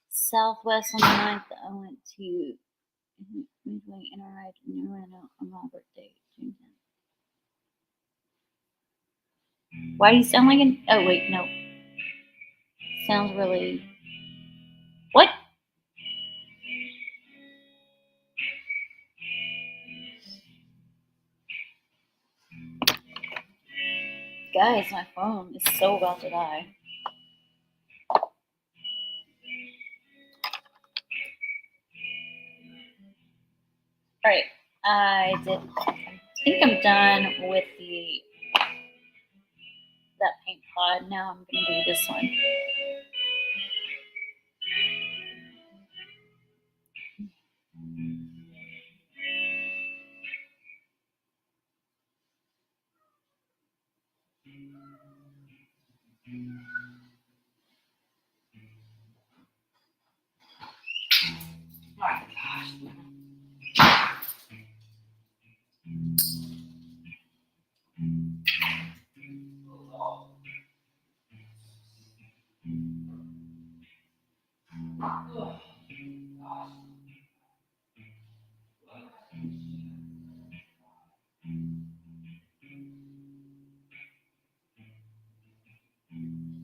Southwest on the 9th. I went to Midway Interride in Atlanta on my birthday, June 10th. Why do you sound like an? Oh wait, no. Sounds really. What? Guys, my phone is so about to die. Alright, I think I'm done with that paint pod. Now I'm gonna do this one.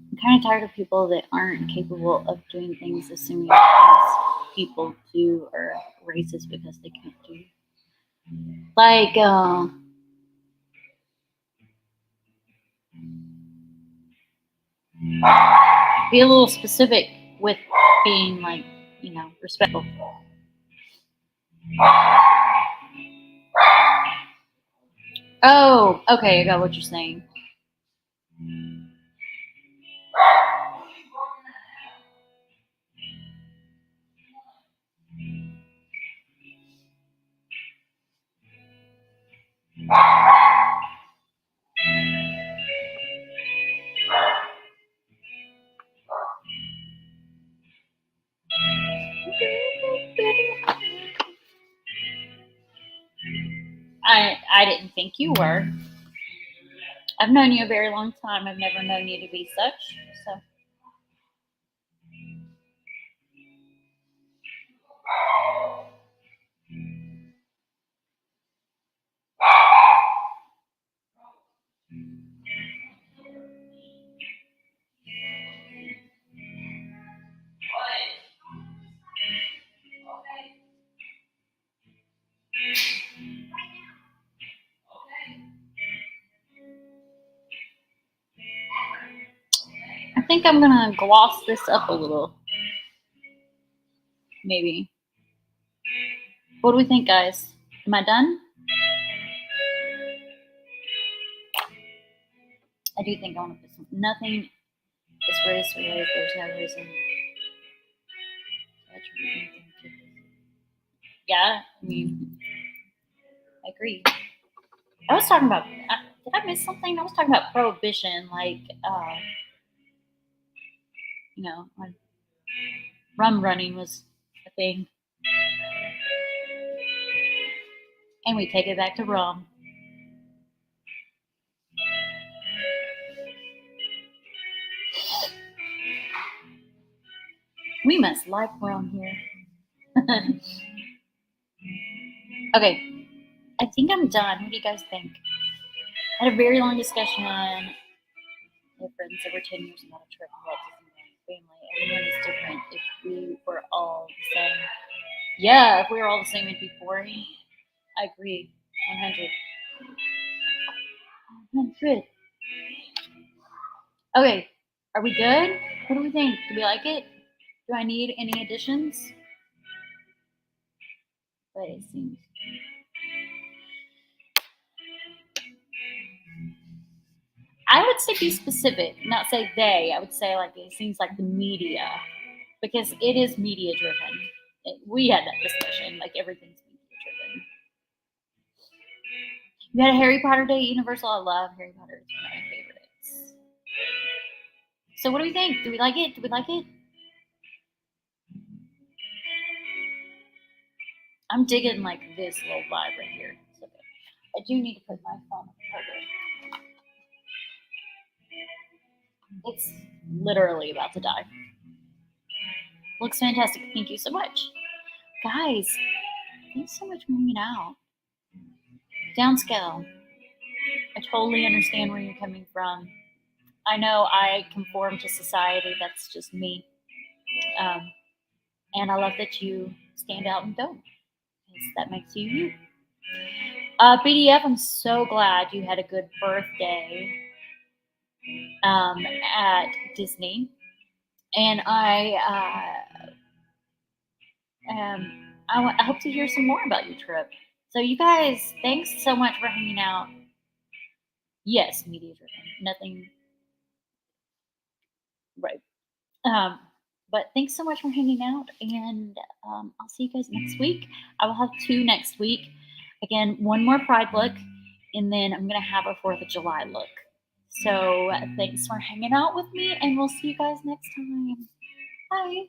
I'm kind of tired of people that aren't capable of doing things, assuming things people do are racist because they can't do. Like, be a little specific with being, like, you know, respectful. Oh, okay, I got what you're saying. I didn't think you were. I've known you a very long time. I've never known you to be such. So. I think I'm gonna gloss this up a little. Maybe. What do we think, guys? Am I done? I do think I want to put some. Nothing is race related. There's no reason. Yeah, I mean, I agree. I was talking about. Did I miss something? I was talking about prohibition, like, you know, when rum running was a thing. And we take it back to rum. We must like rum here. Okay, I think I'm done. What do you guys think? I had a very long discussion with friends over 10 years about a trip and what family. Everyone is different. If we were all the same. Yeah, if we were all the same, it'd be boring. I agree. 100. 100. Okay, are we good? What do we think? Do we like it? Do I need any additions? But it seems. I would say be specific, not say they. I would say, like, it seems like the media, because it is media driven. We had that discussion, like, everything's media driven. You had a Harry Potter day at Universal. I love Harry Potter. It's one of my favorites. So what do we think? Do we like it? Do we like it? I'm digging, like, this little vibe right here. So I do need to put my phone on the charger. It's literally about to die. Looks fantastic. Thank you so much. Guys, thanks so much for hanging out. Downscale. I totally understand where you're coming from. I know I conform to society. That's just me. And I love that you stand out and don't. Because that makes you you. BDF, I'm so glad you had a good birthday at Disney. And I hope to hear some more about your trip. So you guys, thanks so much for hanging out. Yes, media driven. Nothing. Right. But thanks so much for hanging out, and I'll see you guys next week. I will have 2 next week. Again, 1 more Pride look, and then I'm going to have a 4th of July look. So thanks for hanging out with me, and we'll see you guys next time. Bye.